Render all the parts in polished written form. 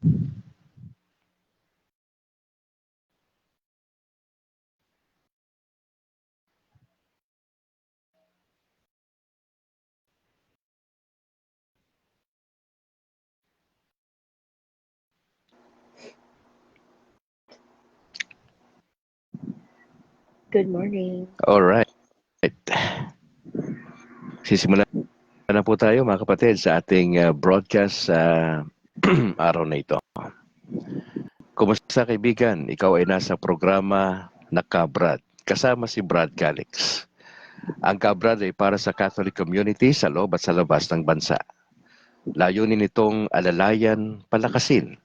Good morning. Alright. Sisimulan na po tayo mga kapatid sa ating broadcast sa araw na ito. Kumusta kaibigan? Ikaw ay nasa programa na Kabrad. Kasama si Brad Calix. Ang Kabrad ay para sa Catholic community sa loob at sa labas ng bansa. Layunin nitong alalayan, palakasin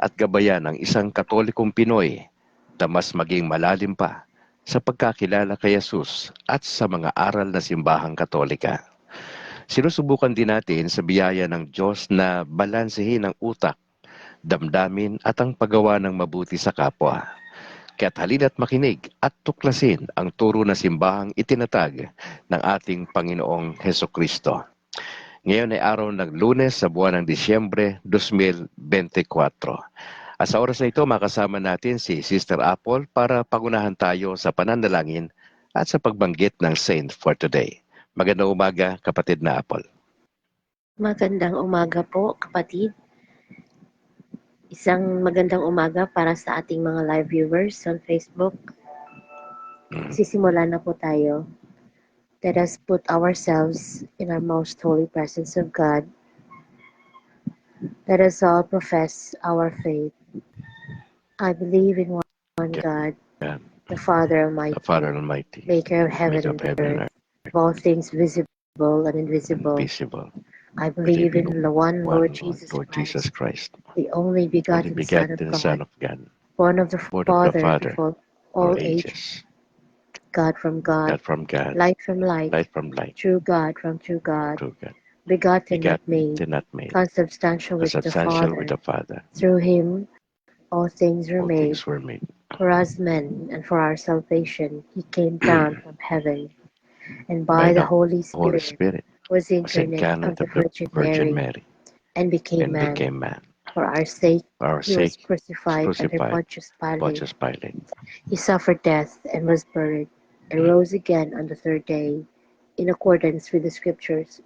at gabayan ang isang Katolikong Pinoy na mas maging malalim pa sa pagkakilala kay Jesus at sa mga aral na simbahang Katolika. Sinusubukan din natin sa biyaya ng Diyos na balansehin ang utak, damdamin at ang paggawa ng mabuti sa kapwa. Kaya't halina't makinig at tuklasin ang turo na simbahang itinatag ng ating Panginoong Hesukristo. Ngayon ay araw ng Lunes sa buwan ng Disyembre 2024. At sa oras na ito, makasama natin si Sister Apple para pagunahan tayo sa pananalangin at sa pagbanggit ng Saint for today. Magandang umaga, kapatid na Apple. Magandang umaga po, kapatid. Isang magandang umaga para sa ating mga live viewers on Facebook. Sisimulan na po tayo. Let us put ourselves in our most holy presence of God. Let us all profess our faith. I believe in one God, the Father Almighty, maker of heaven and earth, of all things visible and invisible. I believe in the one Lord Jesus Christ, the only begotten Son of God, born of the Father before all ages, God from God, light from light, true God from true God, begotten, not made, consubstantial with the Father. Through him all things were made. For us men and for our salvation, he came down from heaven, and by the Holy Spirit was incarnate of the Virgin Mary, and became man. For our sake, he was crucified under Pontius Pilate. He suffered death and was buried, and rose again on the third day, in accordance with the Scriptures.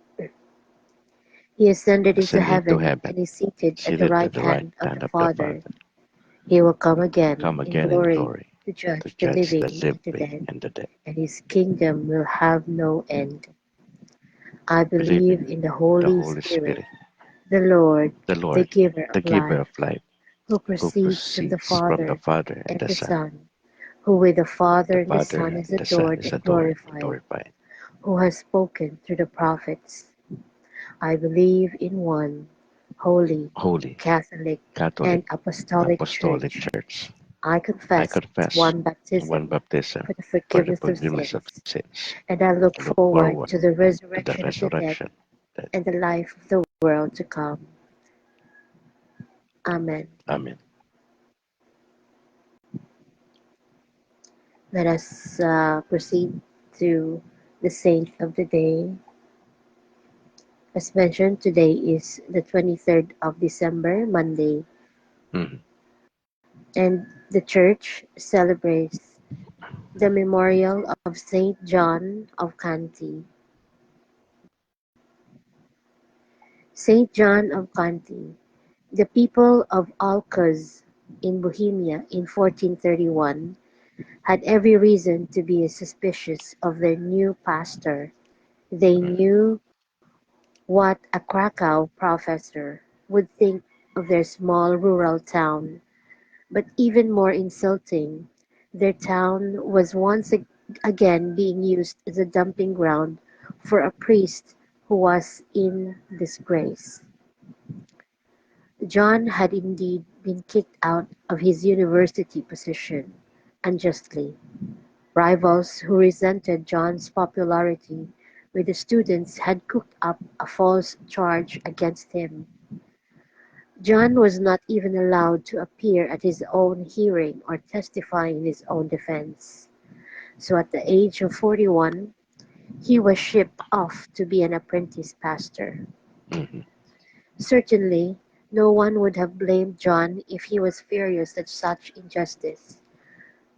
He ascended into heaven and is seated at the right hand of the Father. He will come again in glory to judge the living and the dead, and his kingdom will have no end. I believe in the Holy Spirit, the Lord, the giver of life, who proceeds from the Father and the Son, who with the Father and the Son is adored and glorified, who has spoken through the prophets. I believe in one holy, Catholic, and Apostolic Church. I confess one baptism for the forgiveness of sins, and I look forward to the resurrection of the dead and the life of the world to come. Amen. Let us proceed to the saint of the day. As mentioned, today is the 23rd of December, Monday, and the church celebrates the memorial of Saint John of Canty. Saint John of Canty. The people of Alcuz in Bohemia in 1431 had every reason to be suspicious of their new pastor. They knew what a Krakow professor would think of their small rural town, but even more insulting, their town was once again being used as a dumping ground for a priest who was in disgrace. John had indeed been kicked out of his university position, unjustly. Rivals who resented John's popularity with the students had cooked up a false charge against him. John was not even allowed to appear at his own hearing or testify in his own defense. So at the age of 41, he was shipped off to be an apprentice pastor. Certainly, No one would have blamed John if he was furious at such injustice.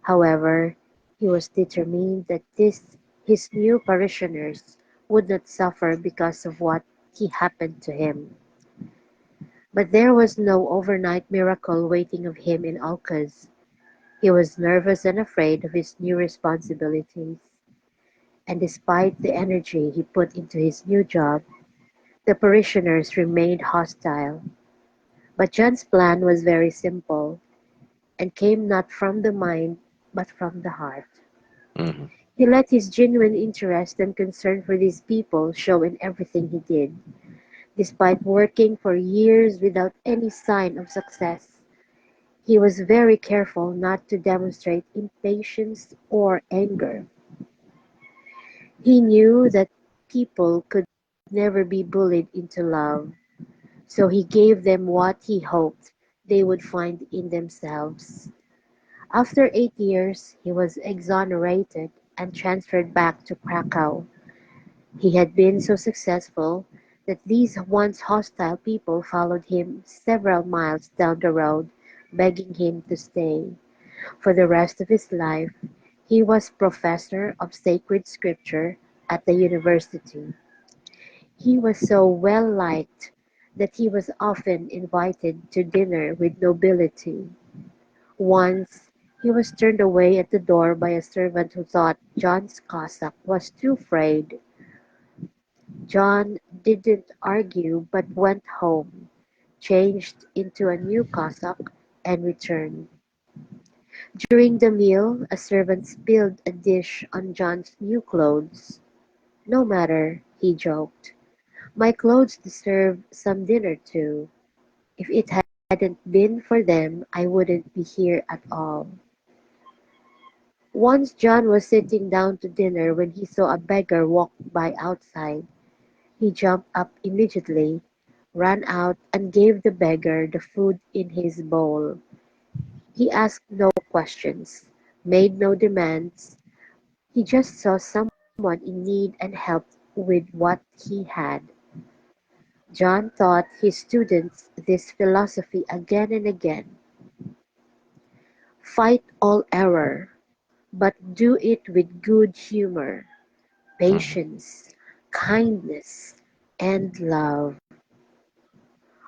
However, he was determined that his new parishioners would not suffer because of what he happened to him. But there was no overnight miracle waiting of him in Alcaz. He was nervous and afraid of his new responsibilities, and despite the energy he put into his new job, the parishioners remained hostile. But John's plan was very simple, and came not from the mind, but from the heart. Mm-hmm. He let his genuine interest and concern for these people show in everything he did. Despite working for years without any sign of success, he was very careful not to demonstrate impatience or anger. He knew that people could never be bullied into love, so he gave them what he hoped they would find in themselves. After 8 years, he was exonerated and transferred back to Krakow. He had been so successful that these once hostile people followed him several miles down the road, begging him to stay. For the rest of his life, he was professor of sacred scripture at the university. He was so well liked that he was often invited to dinner with nobility. Once he was turned away at the door by a servant who thought John's Cossack was too frayed. John didn't argue but went home, changed into a new cassock, and returned. During the meal a servant spilled a dish on John's new clothes. "No matter," he joked, "my clothes deserve some dinner too. If it hadn't been for them I wouldn't be here at all." Once John was sitting down to dinner when he saw a beggar walk by outside. He jumped up immediately, ran out and gave the beggar the food in his bowl. He asked no questions, made no demands. He just saw someone in need and helped with what he had. John taught his students this philosophy again and again. Fight all error, but do it with good humor, patience, kindness, and love.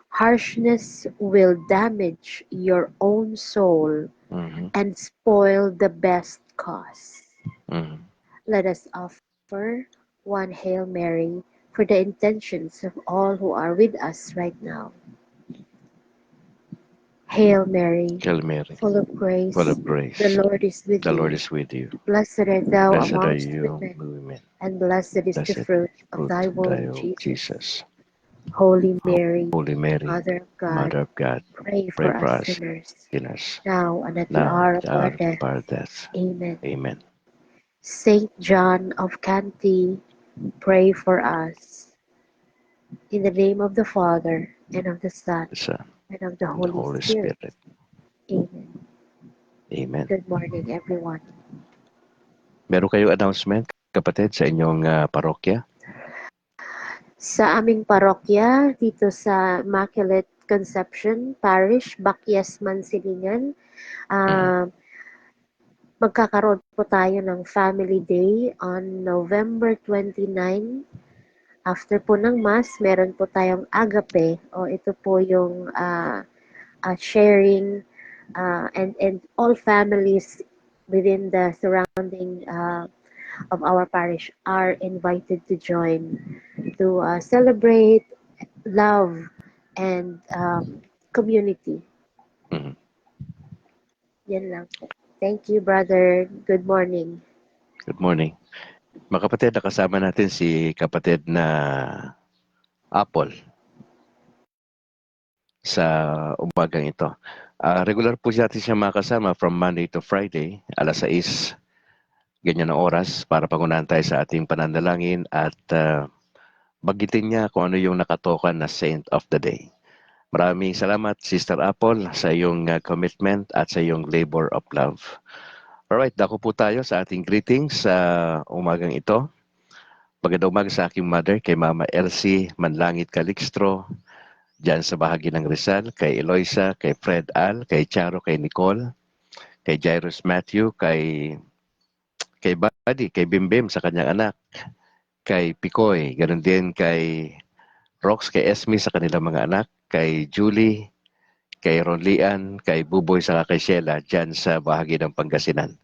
Harshness will damage your own soul Mm-hmm. and spoil the best cause. Mm-hmm. Let us offer one Hail Mary for the intentions of all who are with us right now. Hail Mary, Hail Mary, full of full grace, of the grace. Lord is with The Lord you. is with you. Blessed art thou Blessed are amongst you, women, women. and blessed is the Blessed fruit of fruit thy of thy womb, womb, Jesus. Jesus. Holy Mary, Holy Mary, Mother of God, Mother of God, pray pray for for us us sinners, sinners, now and at the now hour at of the our hour of death. our death. Amen. Amen. Saint John of Canty, pray for us. In the name of the Father, and of the Son, The Son and of the and the Holy Holy Spirit. Spirit. Amen. Amen. Good morning, everyone. Meron kayong announcement, kapatid, sa inyong parokya? Sa aming parokya, dito sa Immaculate Conception Parish, Bakyes, Mansilingan, magkakaroon po tayo ng Family Day on November 29. After po ng Mass, meron po tayong agape o ito po yung sharing and all families within the surrounding of our parish are invited to join to celebrate love and community. Mhm. Yan lang po. Thank you, brother. Good morning. Good morning. Mga kapatid, nakasama natin si kapatid na Apple sa umagang ito. Regular po natin siya makasama from Monday to Friday, alas 6, ganyan ang oras, para pangunahan tayo sa ating pananalangin at bagitin niya kung ano yung nakatokan na Saint of the Day. Maraming salamat, Sister Apple, sa iyong commitment at sa iyong labor of love. Alright, dako po tayo sa ating greetings sa umagang ito. Magandang umaga sa aking mother, kay Mama Elsie Manlangit Calixtro, dyan sa bahagi ng Rizal, kay Eloisa, kay Fred Al, kay Charo, kay Nicole, kay Jairus Matthew, kay Buddy, kay Bimbim sa kanyang anak, kay Picoy, ganun din kay Rox, kay Esme sa kanilang mga anak, kay Julie, kay Ronlian, kay Buboy, saka kay Sheila dyan sa bahagi ng Pangasinan.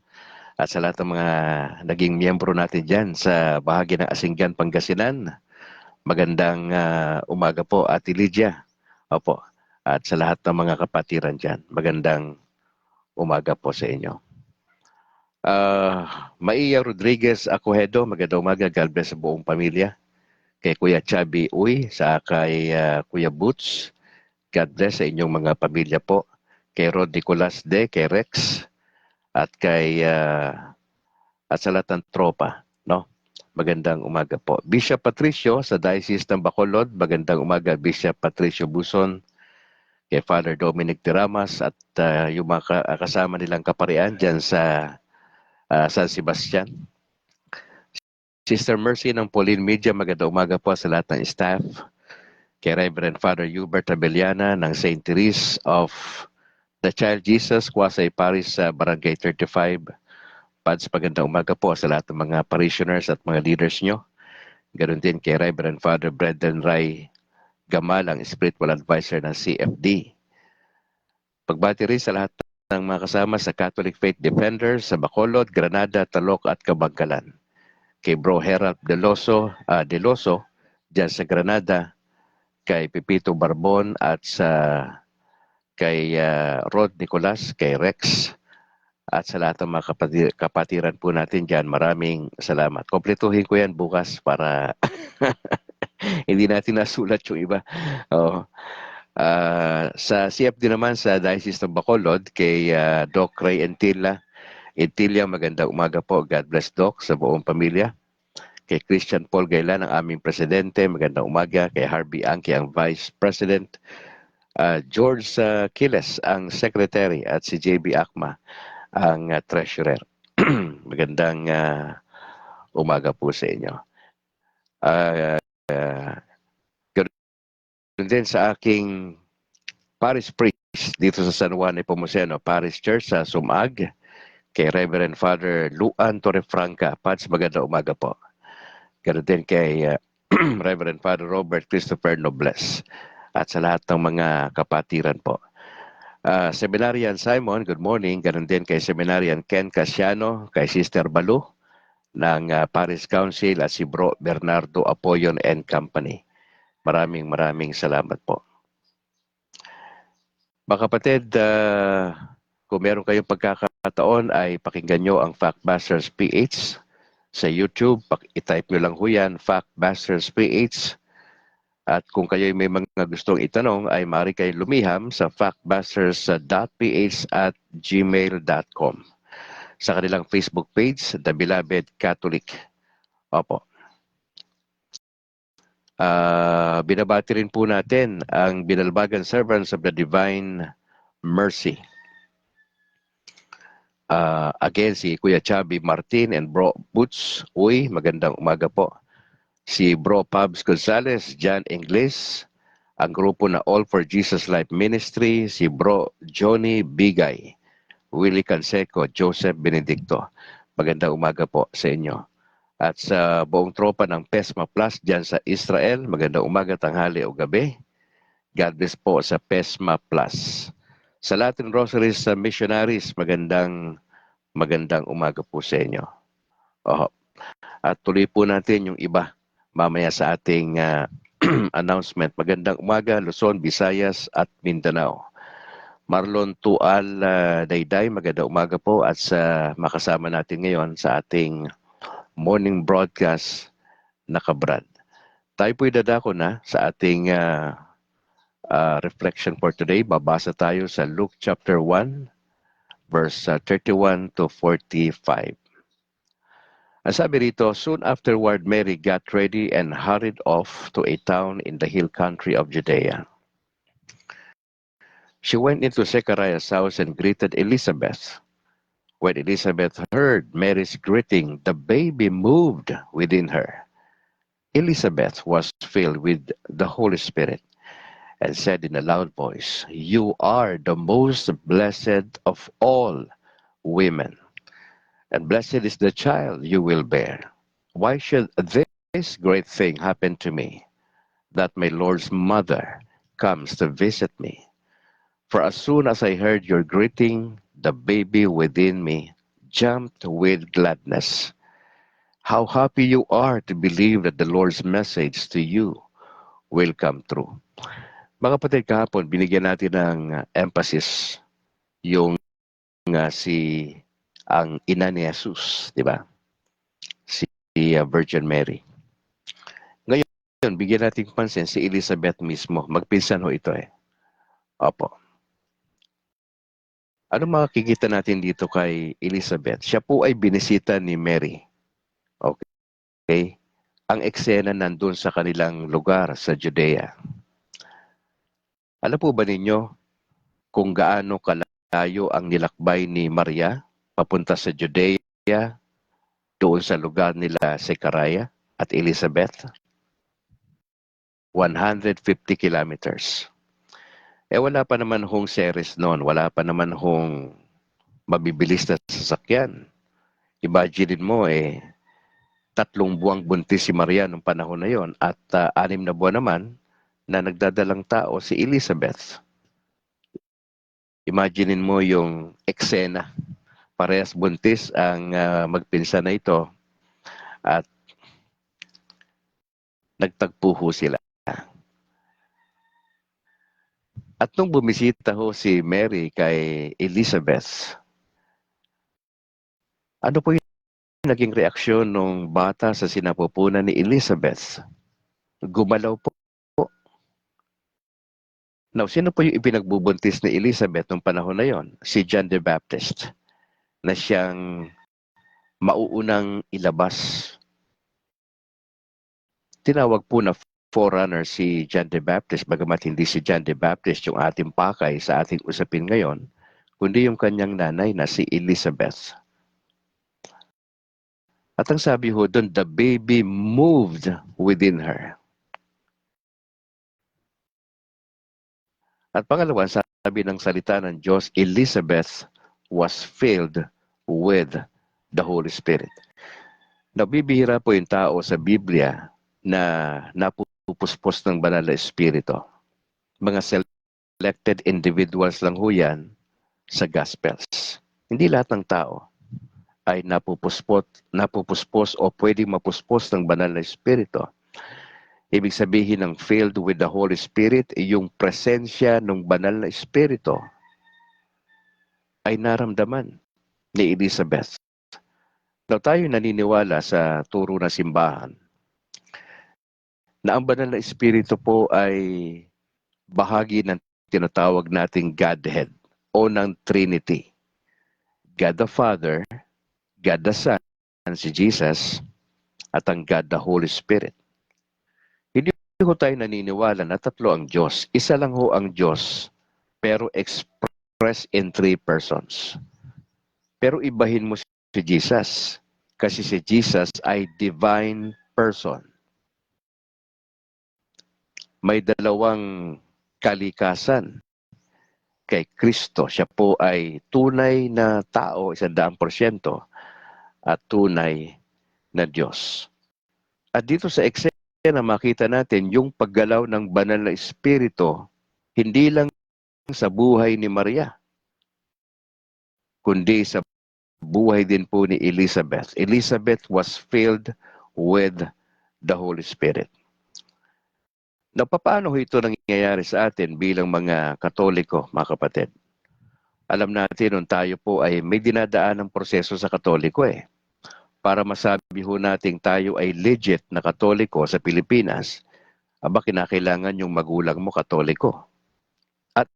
At sa lahat ng mga naging miyembro natin dyan sa bahagi ng Asinggan, Pangasinan, magandang umaga po, Ate Lydia. Opo. At sa lahat ng mga kapatiran dyan, magandang umaga po sa inyo. Maia Rodriguez Acohedo, magandang umaga, God bless sa buong pamilya. Kay Kuya Chubby Uy, sa kay Kuya Boots, God bless sa inyong mga pamilya po. Kay Rod Nicolas De, kay Rex, at kay at sa lahat ng tropa, no? Magandang umaga po. Bishop Patricio sa Diocese ng Bacolod, magandang umaga, Bishop Patricio Buson, kay Father Dominic Tiramas at yung mga kasama nilang kaparian dyan sa San Sebastian. Sister Mercy ng Pauline Media, magandang umaga po sa lahat ng staff. Kay Reverend Father Hubert Abellana ng St. Therese of the Child Jesus, Quasay Parish sa Barangay 35. Pads, magandang umaga po sa lahat ng mga parishioners at mga leaders nyo. Ganoon din kay Reverend Father Brendan Ray Gamal, ang Spiritual Advisor ng CFD. Pagbati rin sa lahat ng mga kasama sa Catholic Faith Defenders sa Bacolod, Granada, Talok at Kabangkalan. Kay Bro Herald Deloso, dyan sa Granada, kay Pepito Barbon at kay Rod Nicolas, kay Rex, at sa lahat ng mga kapatiran po natin dyan, maraming salamat. Kompletuhin ko yan bukas para hindi natin nasulat yung iba. Sa CFD naman sa Diocese ng Bacolod, kay Doc Ray Entilla, magandang umaga po. God bless Doc sa buong pamilya. Kay Christian Paul Gailan, ang aming presidente, magandang umaga. Kay Harvey Angki, ang Vice President. George Quiles, ang Secretary, at si JB Akma, ang treasurer. Magandang umaga po sa inyo. Ganoon din sa aking parish priest dito sa San Juan Nepomuceno Parish Church sa Sumag, kay Reverend Father Luan Torrefranca. Pads, magandang umaga po. Ganoon din kay Reverend Father Robert Christopher Nobles at sa lahat ng mga kapatiran po. Seminarian Simon, good morning. Ganun din kay Seminarian Ken Casiano, kay Sister Balu ng Parish Council at si Bro Bernardo Apoyon and Company. Maraming salamat po. Mga kapatid, kung meron kayong pagkakataon ay pakinggan nyo ang Factbusters PH sa YouTube. I-type nyo lang ho yan, Factbusters PH. At kung kayo may mga gustong itanong ay maaari kayo lumiham sa factbusters.ph@gmail.com. Sa kanilang Facebook page, The Beloved Catholic. Opo. Binabati rin po natin ang binalbagan servants of the Divine Mercy. Again, si Kuya Chubby Martin and Bro Boots. Uy, magandang umaga po. Si Bro Pabs Gonzales, John Ingles, ang grupo na All for Jesus Life Ministry, si Bro Johnny Bigay, Willie Canseco, Joseph Benedicto. Magandang umaga po sa inyo. At sa buong tropa ng PESMA Plus dyan sa Israel, magandang umaga, tanghali o gabi. God bless po sa PESMA Plus. Sa Latin Rosaries sa Missionaries, magandang umaga po sa inyo. At tuloy po natin yung iba mamaya sa ating announcement. Magandang umaga, Luzon, Visayas at Mindanao. Marlon Tual Dayday, magandang umaga po at sa makasama natin ngayon sa ating morning broadcast na kabrad. Tayo po'y dadako na sa ating reflection for today. Babasa tayo sa Luke chapter 1, verse 31 to 45. Ang sabi rito, soon afterward Mary got ready and hurried off to a town in the hill country of Judea. She went into Zechariah's house and greeted Elizabeth. When Elizabeth heard Mary's greeting, the baby moved within her. Elizabeth was filled with the Holy Spirit, and said in a loud voice, "You are the most blessed of all women, and blessed is the child you will bear. Why should this great thing happen to me, that my Lord's mother comes to visit me? For as soon as I heard your greeting, the baby within me jumped with gladness. How happy you are to believe that the Lord's message to you will come true." Mga kapatid, kahapon, binigyan natin ng emphasis yung si ang ina ni Jesus, di ba? Si Virgin Mary. Ngayon, bigyan natin pansin si Elizabeth mismo. Magpinsan ho ito eh. Opo. Ano makikita natin dito kay Elizabeth? Siya po ay binisita ni Mary. Okay? Ang eksena nandun sa kanilang lugar sa Judea. Alam po ba ninyo kung gaano kalayo ang nilakbay ni Maria papunta sa Judea, doon sa lugar nila Zechariah at Elizabeth? 150 kilometers. Wala pa naman hong series noon, wala pa naman hong mabibilis na sasakyan. Imagine mo 3 buwang buntis si Maria nung panahon na yon, at 6 na buwan naman na nagdadalang tao si Elizabeth. Imaginein mo yung eksena. Parehas buntis ang magpinsan na ito at nagtagpo ho sila. At nung bumisita ho si Mary kay Elizabeth, ano po yung naging reaksyon ng bata sa sinapupunan ni Elizabeth? Gumalaw po. Now, sino po yung ipinagbubuntis ni Elizabeth nung panahon na yon? Si John the Baptist, na siyang mauunang ilabas. Tinawag po na forerunner si John the Baptist, bagamat hindi si John the Baptist yung ating pakay sa ating usapin ngayon, kundi yung kanyang nanay na si Elizabeth. At ang sabi ho doon, the baby moved within her. At pangalawa, sabi ng salita ng Diyos, Elizabeth was filled with the Holy Spirit. Nabibihira po yung tao sa Biblia na napupuspos ng banal na Espiritu. Mga selected individuals lang ho yan sa Gospels. Hindi lahat ng tao ay napupuspos o pwedeng mapuspos ng banal na Espiritu. Ibig sabihin ng filled with the Holy Spirit, yung presensya ng banal na Espiritu ay naramdaman ni Elizabeth. Now tayo naniniwala sa turo na simbahan na ang banal na Espiritu po ay bahagi ng tinatawag nating Godhead o ng Trinity. God the Father, God the Son, si Jesus, at ang God the Holy Spirit. Hindi ho tayo naniniwala na 3 ang Diyos. Isa lang ho ang Diyos, pero expressed in 3 persons. Pero ibahin mo si Jesus, kasi si Jesus ay divine person. May 2 kalikasan kay Kristo. Siya po ay tunay na tao, 100%, at tunay na Diyos. At dito sa eksena, na makita natin yung paggalaw ng banal na Espiritu, hindi lang sa buhay ni Maria, kundi sa buhay din po ni Elizabeth. Elizabeth was filled with the Holy Spirit. Now, paano ito nangyayari sa atin bilang mga Katoliko, mga kapatid? Alam natin nung tayo po ay may dinadaan ng proseso sa Katoliko Para masabi ho natin tayo ay legit na Katoliko sa Pilipinas, kinakailangan yung magulang mo Katoliko. At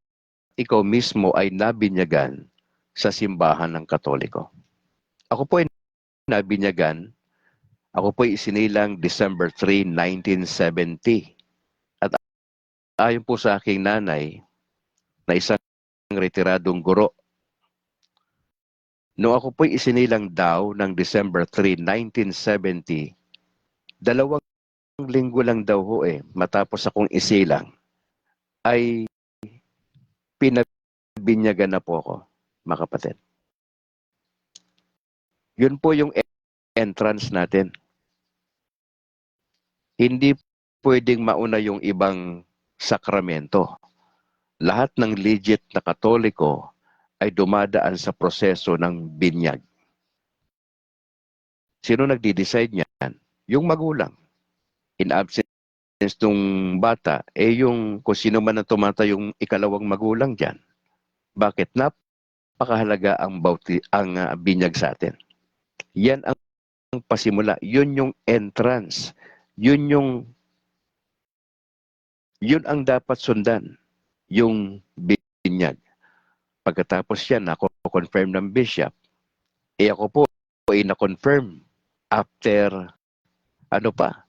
ikaw mismo ay nabinyagan sa simbahan ng Katoliko. Ako po ay nabinyagan, ako po ay isinilang December 3, 1970. At ayon po sa aking nanay, na isang retiradong guro, noong ako po'y isinilang daw ng December 3, 1970, 2 linggo lang daw ho matapos akong isilang, ay pinabinyagan na po ako, mga kapatid. Yun po yung entrance natin. Hindi pwedeng mauna yung ibang sakramento. Lahat ng legit na Katoliko ay dumadaan sa proseso ng binyag. Sino nagdi-decide niyan? Yung magulang. In absence nung bata, yung kung sino man ang tumata yung ikalawang magulang dyan. Bakit? Napakahalaga ang binyag sa atin. Yan ang pasimula. Yun yung entrance. Yun ang dapat sundan. Yung binyag. Pagkatapos yan, ako-confirm ng bishop. Ako po ay na-confirm after, 54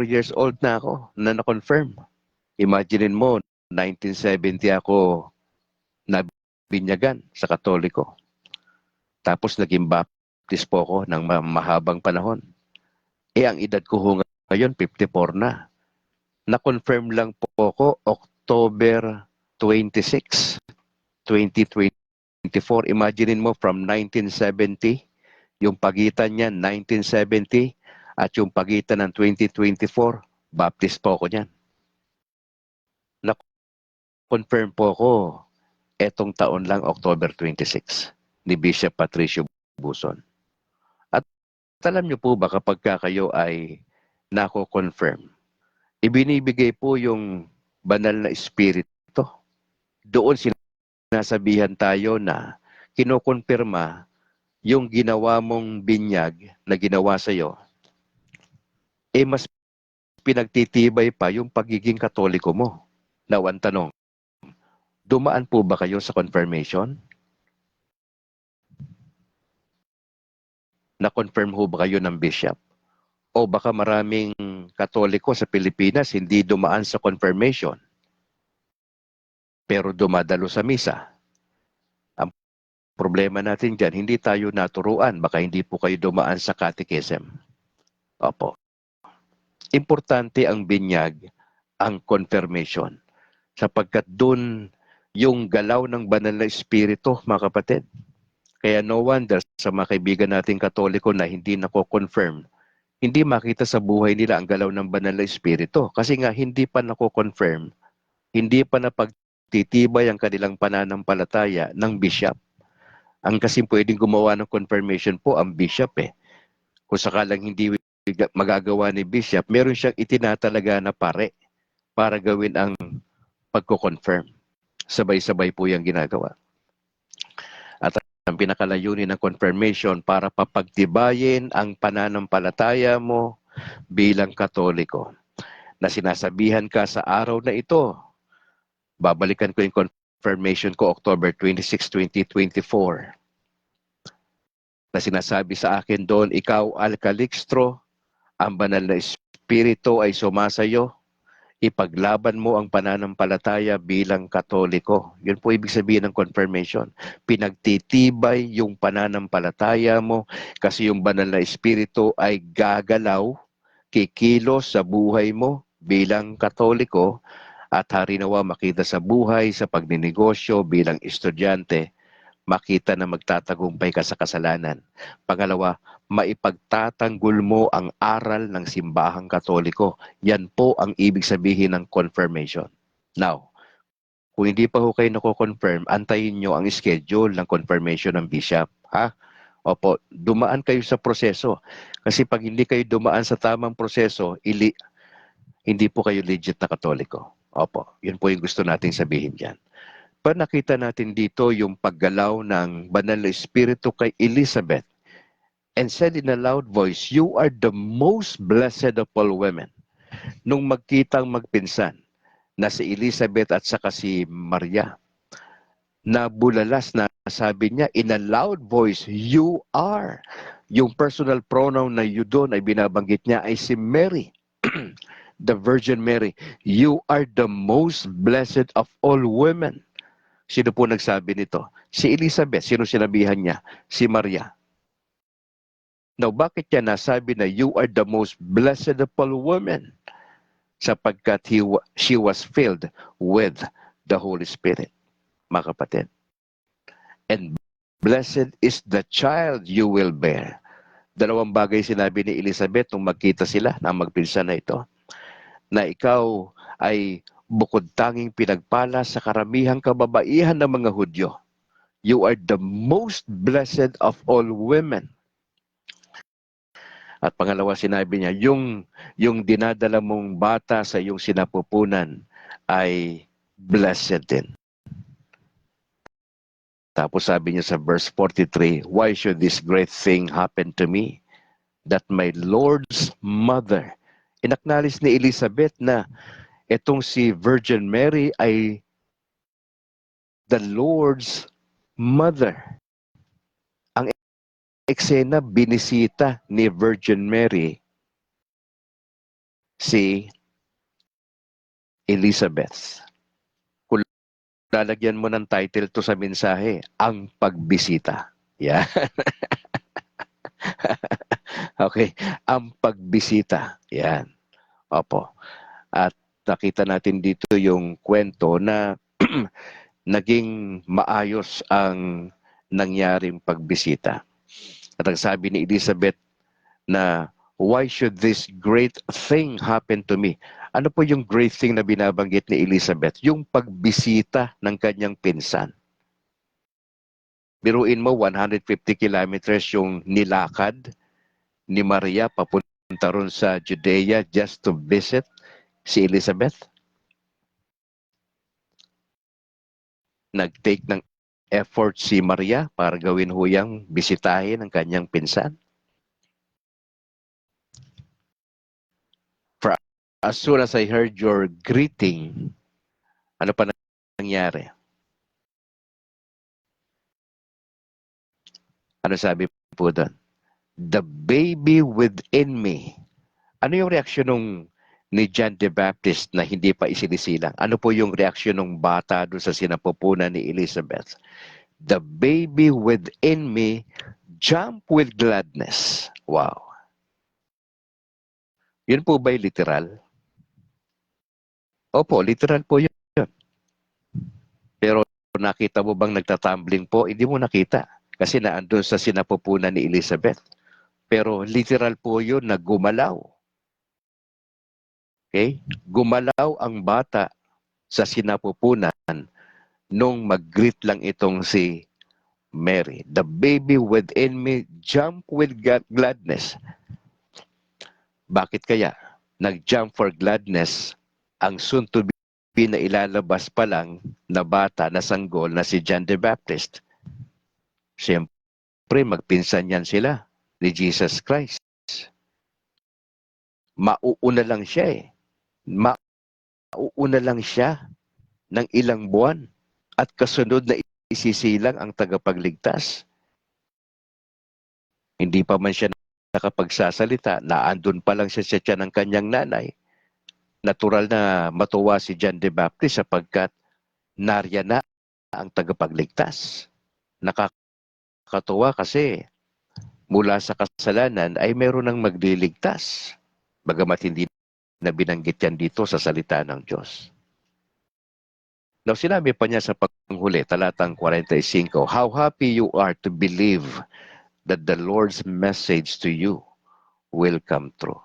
years old na ako na na-confirm. Imaginin mo, 1970 ako nabinyagan sa Katoliko. Tapos naging baptist po ako ng mahabang panahon. Ang edad ko ngayon, 54 na. Na-confirm lang po ako October 26, 2024. Imaginin mo from 1970, yung pagitan niya 1970 at yung pagitan ng 2024, baptist po ako niyan. Na-confirm po ako etong taon lang, October 26, ni Bishop Patricio Buson. At alam niyo po ba kapag kayo ay nako-confirm, ibinibigay po yung banal na espiritu. Doon sinasabihan tayo na kinukonfirma yung ginawa mong binyag na ginawa sa'yo, mas pinagtitibay pa yung pagiging Katoliko mo. Now, ang tanong, dumaan po ba kayo sa confirmation? Na-confirm ho ba kayo ng bishop? O baka maraming Katoliko sa Pilipinas hindi dumaan sa confirmation, pero dumadalo sa misa. Ang problema natin dyan, hindi tayo naturuan. Baka hindi po kayo dumaan sa catechism. Opo. Importante ang binyag, ang confirmation. Sapagkat dun yung galaw ng banal na espiritu, mga kapatid. Kaya no wonder sa mga kaibigan nating Katoliko na hindi nako-confirm, hindi makita sa buhay nila ang galaw ng banal na espiritu. Kasi nga hindi pa nako-confirm, hindi pa napagtitibay ang kanilang pananampalataya ng bishop. Ang kasi pwedeng gumawa ng confirmation po ang bishop eh. Kung sakalang hindi magagawa ni bishop, meron siyang itinatalaga na pare para gawin ang pagko-confirm. Sabay-sabay po yung ginagawa. At ang pinakalayunin ng confirmation para papagtibayin ang pananampalataya mo bilang Katoliko. Na sinasabihan ka sa araw na ito, babalikan ko yung confirmation ko October 26, 2024. Na sinasabi sa akin doon, ikaw Alcalixtro, ang banal na espiritu ay sumasayo, ipaglaban mo ang pananampalataya bilang Katoliko. Yun po ibig sabihin ng confirmation. Pinagtitibay yung pananampalataya mo kasi yung banal na espiritu ay gagalaw, kikilos sa buhay mo bilang Katoliko at harinawa makita sa buhay, sa pagninegosyo bilang estudyante, makita na magtatagumpay ka sa kasalanan. Pangalawa, maipagtatanggol mo ang aral ng simbahang Katoliko. Yan po ang ibig sabihin ng confirmation. Now, kung hindi pa ho kayo nako-confirm, antayin nyo ang schedule ng confirmation ng bishop. Ha? Opo, dumaan kayo sa proseso. Kasi pag hindi kayo dumaan sa tamang proseso, hindi po kayo legit na Katoliko. Opo, yun po yung gusto nating sabihin dyan. Nakita natin dito yung paggalaw ng banal na espiritu kay Elizabeth and said in a loud voice, "You are the most blessed of all women." Nung magkitang magpinsan na si Elizabeth at saka si Maria, nabulalas na sabi niya in a loud voice, "You are." Yung personal pronoun na you doon ay binabanggit niya ay si Mary, the Virgin Mary. You are the most blessed of all women. Sino po nagsabi nito? Si Elizabeth. Sino sinabihan niya? Si Maria. Now, bakit niya nasabi na you are the most blessed of all women? Sapagkat she was filled with the Holy Spirit, mga kapatid. And blessed is the child you will bear. Dalawang bagay sinabi ni Elizabeth nung magkita sila na magpinsan na ito, na ikaw ay bukod tanging pinagpala sa karamihang kababaihan ng mga Hudyo. You are the most blessed of all women. At pangalawa, sinabi niya, yung dinadala mong bata sa iyong sinapupunan ay blessed din. Tapos sabi niya sa verse 43, why should this great thing happen to me? That my Lord's mother. Inacknowledge ni Elizabeth na itong si Virgin Mary ay the Lord's mother. Ang eksena, binisita ni Virgin Mary si Elizabeth. Kung lalagyan mo ng title to sa mensahe, ang pagbisita. Yeah. Okay, ang pagbisita. Yan. Opo. At nakita natin dito yung kwento na naging maayos ang nangyaring pagbisita. At ang sabi ni Elizabeth na, why should this great thing happen to me? Ano po yung great thing na binabanggit ni Elizabeth? Yung pagbisita ng kanyang pinsan. Biruin mo, 150 kilometers yung nilakad ni Maria papunta ron sa Judea just to visit si Elizabeth. Nag-take ng effort si Maria para gawin huyang bisitahin ang kanyang pinsan. For as soon as I heard your greeting, ano pa nangyari? Ano sabi po doon? The baby within me. Ano yung reaksyon ni John the Baptist na hindi pa isinisilang? Ano po yung reaksyon ng bata doon sa sinapupunan ni Elizabeth? The baby within me jump with gladness. Wow. Yun po ba'y literal? Opo, literal po yun. Pero nakita mo bang nagtatumbling po? Hindi mo nakita. Kasi naandun sa sinapupunan ni Elizabeth. Pero literal po yun na gumalaw. Okay? Gumalaw ang bata sa sinapupunan nung mag-greet lang itong si Mary. The baby within me jump with gladness. Bakit kaya? Nag-jump for gladness ang soon to be na ilalabas pa lang na bata na sanggol na si John the Baptist. Siyempre, magpinsan yan sila ni Jesus Christ. Mauuna lang siya eh. Mauuna lang siya ng ilang buwan at kasunod na isisilang ang tagapagligtas. Hindi pa man siya nakapagsasalita, naandun pa lang siya sa tiyan ng kanyang nanay. Natural na matuwa si John the Baptist sapagkat nariyan na ang tagapagligtas. Nakakatuwa kasi mula sa kasalanan ay meron ng magliligtas. Bagamat hindi na binanggit yan dito sa salita ng Diyos. Now, sinabi pa niya sa panghuli, talatang 45, how happy you are to believe that the Lord's message to you will come true.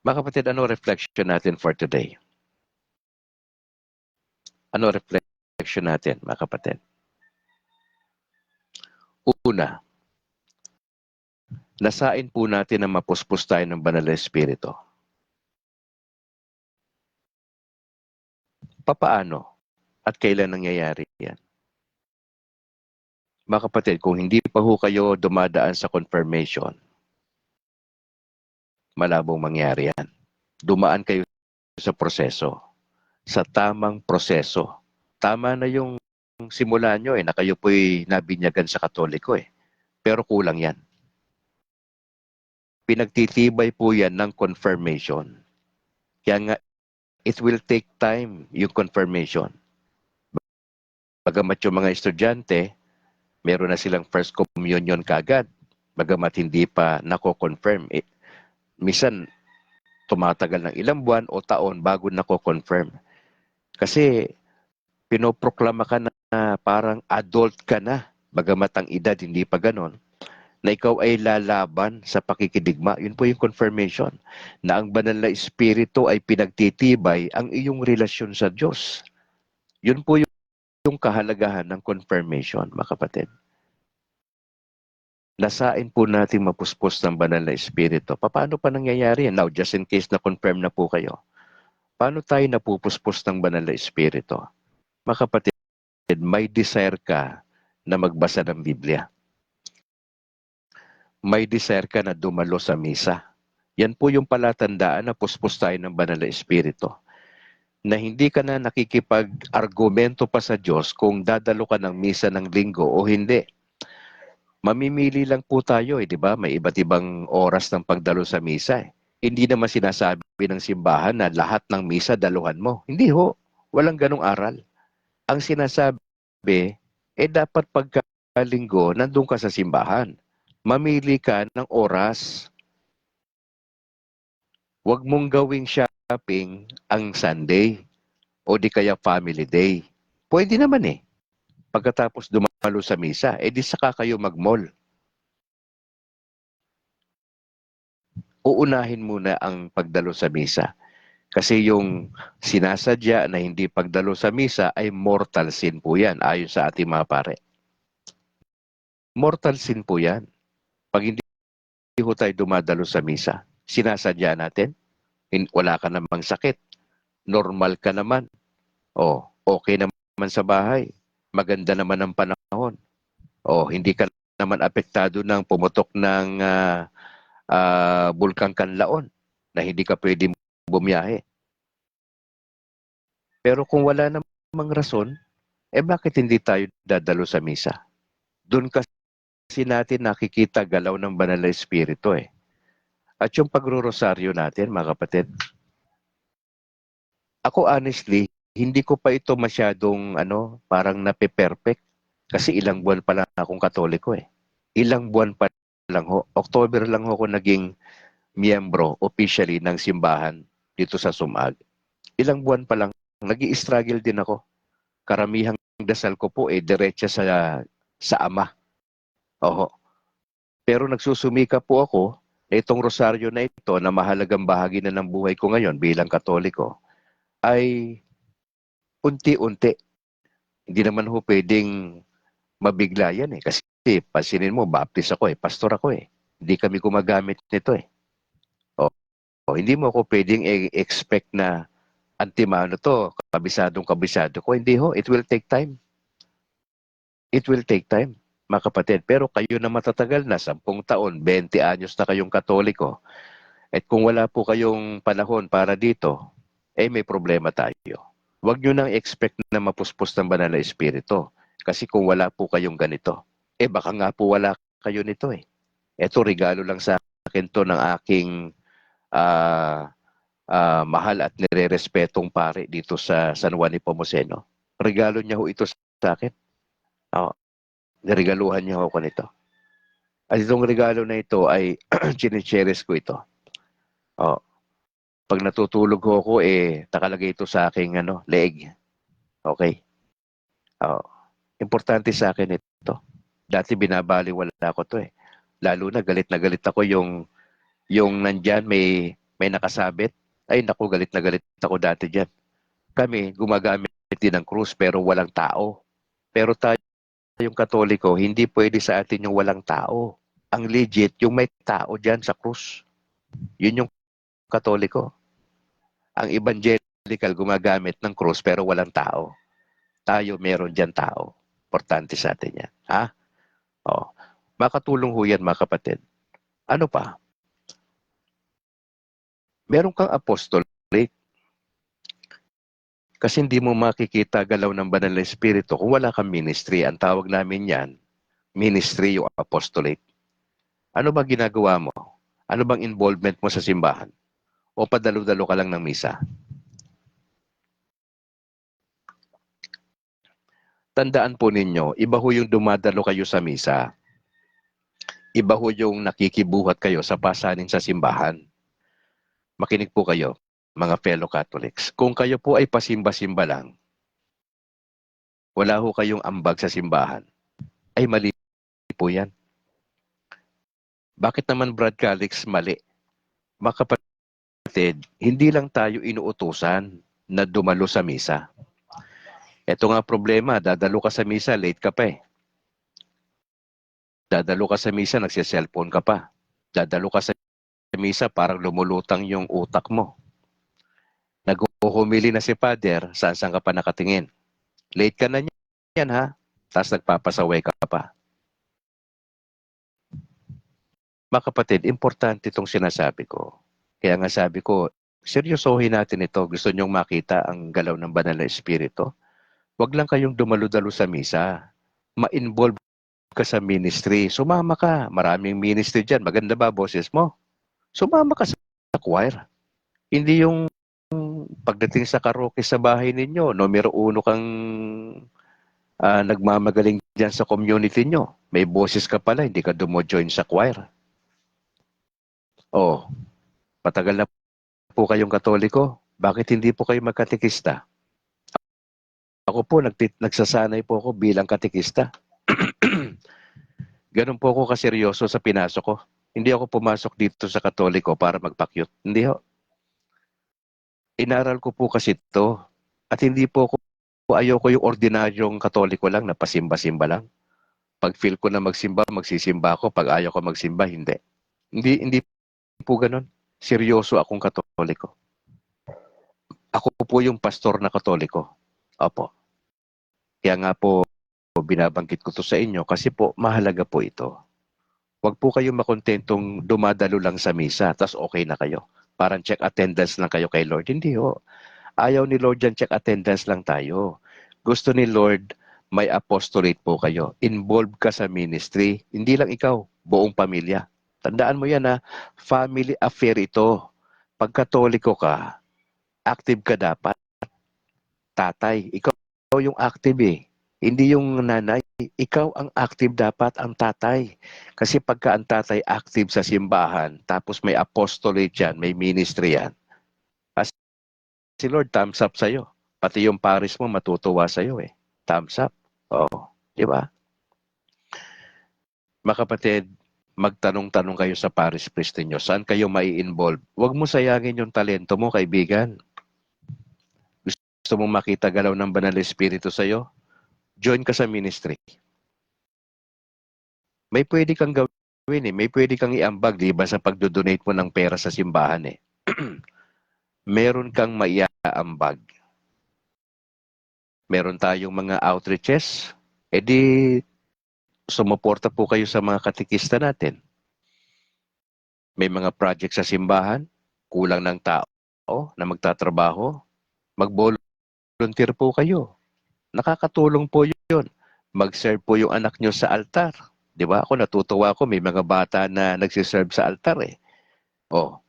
Mga kapatid, ano reflection natin for today? Ano reflection natin, mga kapatid? Una, nasain po natin na mapuspos tayo ng banal na espiritu. Papaano at kailan nangyayari yan? Mga kapatid, kung hindi pa ho kayo dumadaan sa confirmation, malabong mangyari yan. Dumaan kayo sa proseso, sa tamang proseso. Tama na yung simula nyo na kayo po'y nabinyagan sa Katoliko Pero kulang yan. Pinagtitibay po yan ng confirmation. Kaya nga, it will take time yung confirmation. Bagamat yung mga estudyante, Meron na silang first communion kagad, bagamat hindi pa nako-confirm. Minsan, tumatagal ng ilang buwan o taon bago nako-confirm. Kasi pinoproklama ka na parang adult ka na, bagamat ang edad hindi pa ganon, na ikaw ay lalaban sa pakikidigma. Yun po yung confirmation na ang banal na espiritu ay pinagtitibay ang iyong relasyon sa Diyos. Yun po yung kahalagahan ng confirmation, mga kapatid. Nasain po natin mapuspos ng banal na espiritu. Paano pa nangyayari yan? Now, just in case na confirm na po kayo, paano tayo napupuspos ng banal na espiritu? Mga kapatid, may desire ka na magbasa ng Biblia. May desire ka na dumalo sa misa. Yan po yung palatandaan na puspos tayo ng banal na espiritu. Na hindi ka na nakikipag-argumento pa sa Diyos kung dadalo ka ng misa ng linggo o hindi. Mamimili lang po tayo, di ba? May iba't ibang oras ng pagdalo sa misa. Hindi naman sinasabi ng simbahan na lahat ng misa daluhan mo. Hindi ho. Walang ganong aral. Ang sinasabi, dapat pagkalinggo, nandun ka sa simbahan. Mamili ka ng oras. Huwag mong gawing shopping ang Sunday o di kaya family day. Pwede naman Pagkatapos dumalo sa misa, di saka kayo mag-mall. Uunahin muna ang pagdalo sa misa. Kasi yung sinasadya na hindi pagdalo sa misa ay mortal sin po yan, ayon sa ating mga pare. Mortal sin po yan. Pag hindi ho tayo dumadalo sa misa, sinasadya natin, wala ka namang sakit, normal ka naman, okay naman sa bahay, maganda naman ang panahon, hindi ka naman apektado ng pumutok ng Bulkang Kanlaon na hindi ka pwedeng bumiyahe. Pero kung wala namang rason, bakit hindi tayo dadalo sa misa? Doon kasi natin nakikita galaw ng banal na espiritu At yung pagro-rosaryo natin, mga kapatid, ako honestly, hindi ko pa ito masyadong parang nape-perfect kasi ilang buwan pa lang akong Katoliko Ilang buwan pa lang ho. October lang ho ako naging miyembro officially ng simbahan dito sa Sumag. Ilang buwan pa lang, nag-i-struggle din ako. Karamihang dasal ko po diretsa sa Ama. Pero nagsusumika po ako na itong rosaryo na ito na mahalagang bahagi na ng buhay ko ngayon bilang Katoliko ay unti-unti. Hindi naman ho pwedeng mabigla yan Kasi pansinin mo, baptist ako pastor ako Hindi kami gumagamit nito hindi mo ako pwedeng expect na antimano to, kabisado ko. Hindi ho, it will take time. It will take time, mga kapatid. Pero kayo na matatagal na, 10 taon, 20 anyos na kayong Katoliko. At kung wala po kayong panahon para dito, may problema tayo. Huwag nyo nang expect na mapuspos ng banal na espiritu. Kasi kung wala po kayong ganito, baka nga po wala kayo nito Ito, regalo lang sa akin to ng aking mahal at nire-respetong pare dito sa San Juan Nepomuceno. Regalo niya ho ito sa akin. Niregaluhan niya ako nito. At itong regalo na ito ay chine-cherish ko ito. Pag natutulog ho ako, nakalagay ito sa aking leeg. Okay? Importante sa akin ito. Dati binabaliwala ako to Lalo na galit ako yung nandyan may nakasabit. Ay naku, galit na galit ako dati dyan. Kami, gumagamit din ng krus pero walang tao. Pero tayo, yung Katoliko, hindi pwede sa atin yung walang tao. Ang legit, yung may tao dyan sa krus. Yun yung Katoliko. Ang evangelical, gumagamit ng krus pero walang tao. Tayo, meron dyan tao. Importante sa atin yan. Makatulong ho yan, mga kapatid. Ano pa? Meron kang apostolate. Kasi hindi mo makikita galaw ng banal na espiritu kung wala kang ministry. Ang tawag namin yan, ministry yung apostolate. Ano ba ginagawa mo? Ano bang involvement mo sa simbahan? O padalo-dalo ka lang ng misa? Tandaan po ninyo, iba ho yung dumadalo kayo sa misa. Iba ho yung nakikibuhat kayo sa pasanin sa simbahan. Makinig po kayo, mga fellow Catholics. Kung kayo po ay pasimba-simba lang, wala ho kayong ambag sa simbahan, ay mali po yan. Bakit naman, Brad Calix, mali? Mga kapatid, hindi lang tayo inuutusan na dumalo sa misa. Ito nga problema, dadalo ka sa misa, late ka pa eh. Dadalo ka sa misa, nagsiselfone ka pa. Dadalo ka sa misa, parang lumulutang yung utak mo. Nag-humili na si Father, saan ka pa nakatingin. Late ka na yan ha, tapos nagpapasaway ka pa. Mga kapatid, importante itong sinasabi ko. Kaya nga sabi ko, seryosohin natin ito. Gusto nyong makita ang galaw ng banal na espiritu? Huwag lang kayong dumalo-dalo sa misa. Ma-involve ka sa ministry. Sumama ka. Maraming ministry dyan. Maganda ba boses mo? Sumama ka sa choir. Hindi yung pagdating sa karaoke sa bahay ninyo, numero 1 kang nagmamagaling dyan sa community nyo. May boses ka pala, hindi ka dumo-join sa choir. Oh, patagal na po kayong Katoliko. Bakit hindi po kayo magkatekista? Ako po, nagsasanay po ako bilang katekista. Ganun po ako kaseryoso sa pinasok ko. Hindi ako pumasok dito sa Katoliko para magpakyut. Hindi ho. Inaral ko po kasi ito. At hindi po ako, ayoko yung ordinaryong Katoliko lang na pasimba-simba lang. Pag feel ko na magsimba, magsisimba ako. Pag ayaw ko magsimba, hindi. Hindi po ganun. Seryoso akong Katoliko. Ako po yung pastor na Katoliko. Opo. Kaya nga po, binabanggit ko to sa inyo kasi po, mahalaga po ito. Huwag po kayong makontentong dumadalo lang sa misa, tas okay na kayo. Parang check attendance lang kayo kay Lord. Hindi ho. Ayaw ni Lord yan, check attendance lang tayo. Gusto ni Lord, may apostolate po kayo. Involved ka sa ministry. Hindi lang ikaw, buong pamilya. Tandaan mo yan ha, family affair ito. Pag Katoliko ka, active ka dapat. Tatay, ikaw yung active eh. Hindi yung nanay. Ikaw ang active dapat, ang tatay. Kasi pagka ang tatay active sa simbahan, tapos may apostolate yan, may ministry yan, as si Lord, thumbs up sa'yo. Pati yung paris mo matutuwa sa'yo eh. Thumbs up. Oo. Di ba? Mga kapatid, magtanong-tanong kayo sa parish priest niyo. Saan kayo mai-involve? Huwag mo sayangin yung talento mo, kaibigan. Gusto mong makita galaw ng banal na espiritu sa'yo? Join ka sa ministry. May pwede kang gawin eh. May pwede kang iambag, di ba, sa pagdodonate mo ng pera sa simbahan eh. Meron kang maiaambag. Meron tayong mga outreaches. E di, sumuporta po kayo sa mga katikista natin. May mga project sa simbahan, kulang ng tao na magtatrabaho. Mag-volunteer po kayo. Nakakatulong po yun. Mag-serve po yung anak nyo sa altar. Di ba? Ako natutuwa ko, may mga bata na nagsiserve sa altar eh. Oh,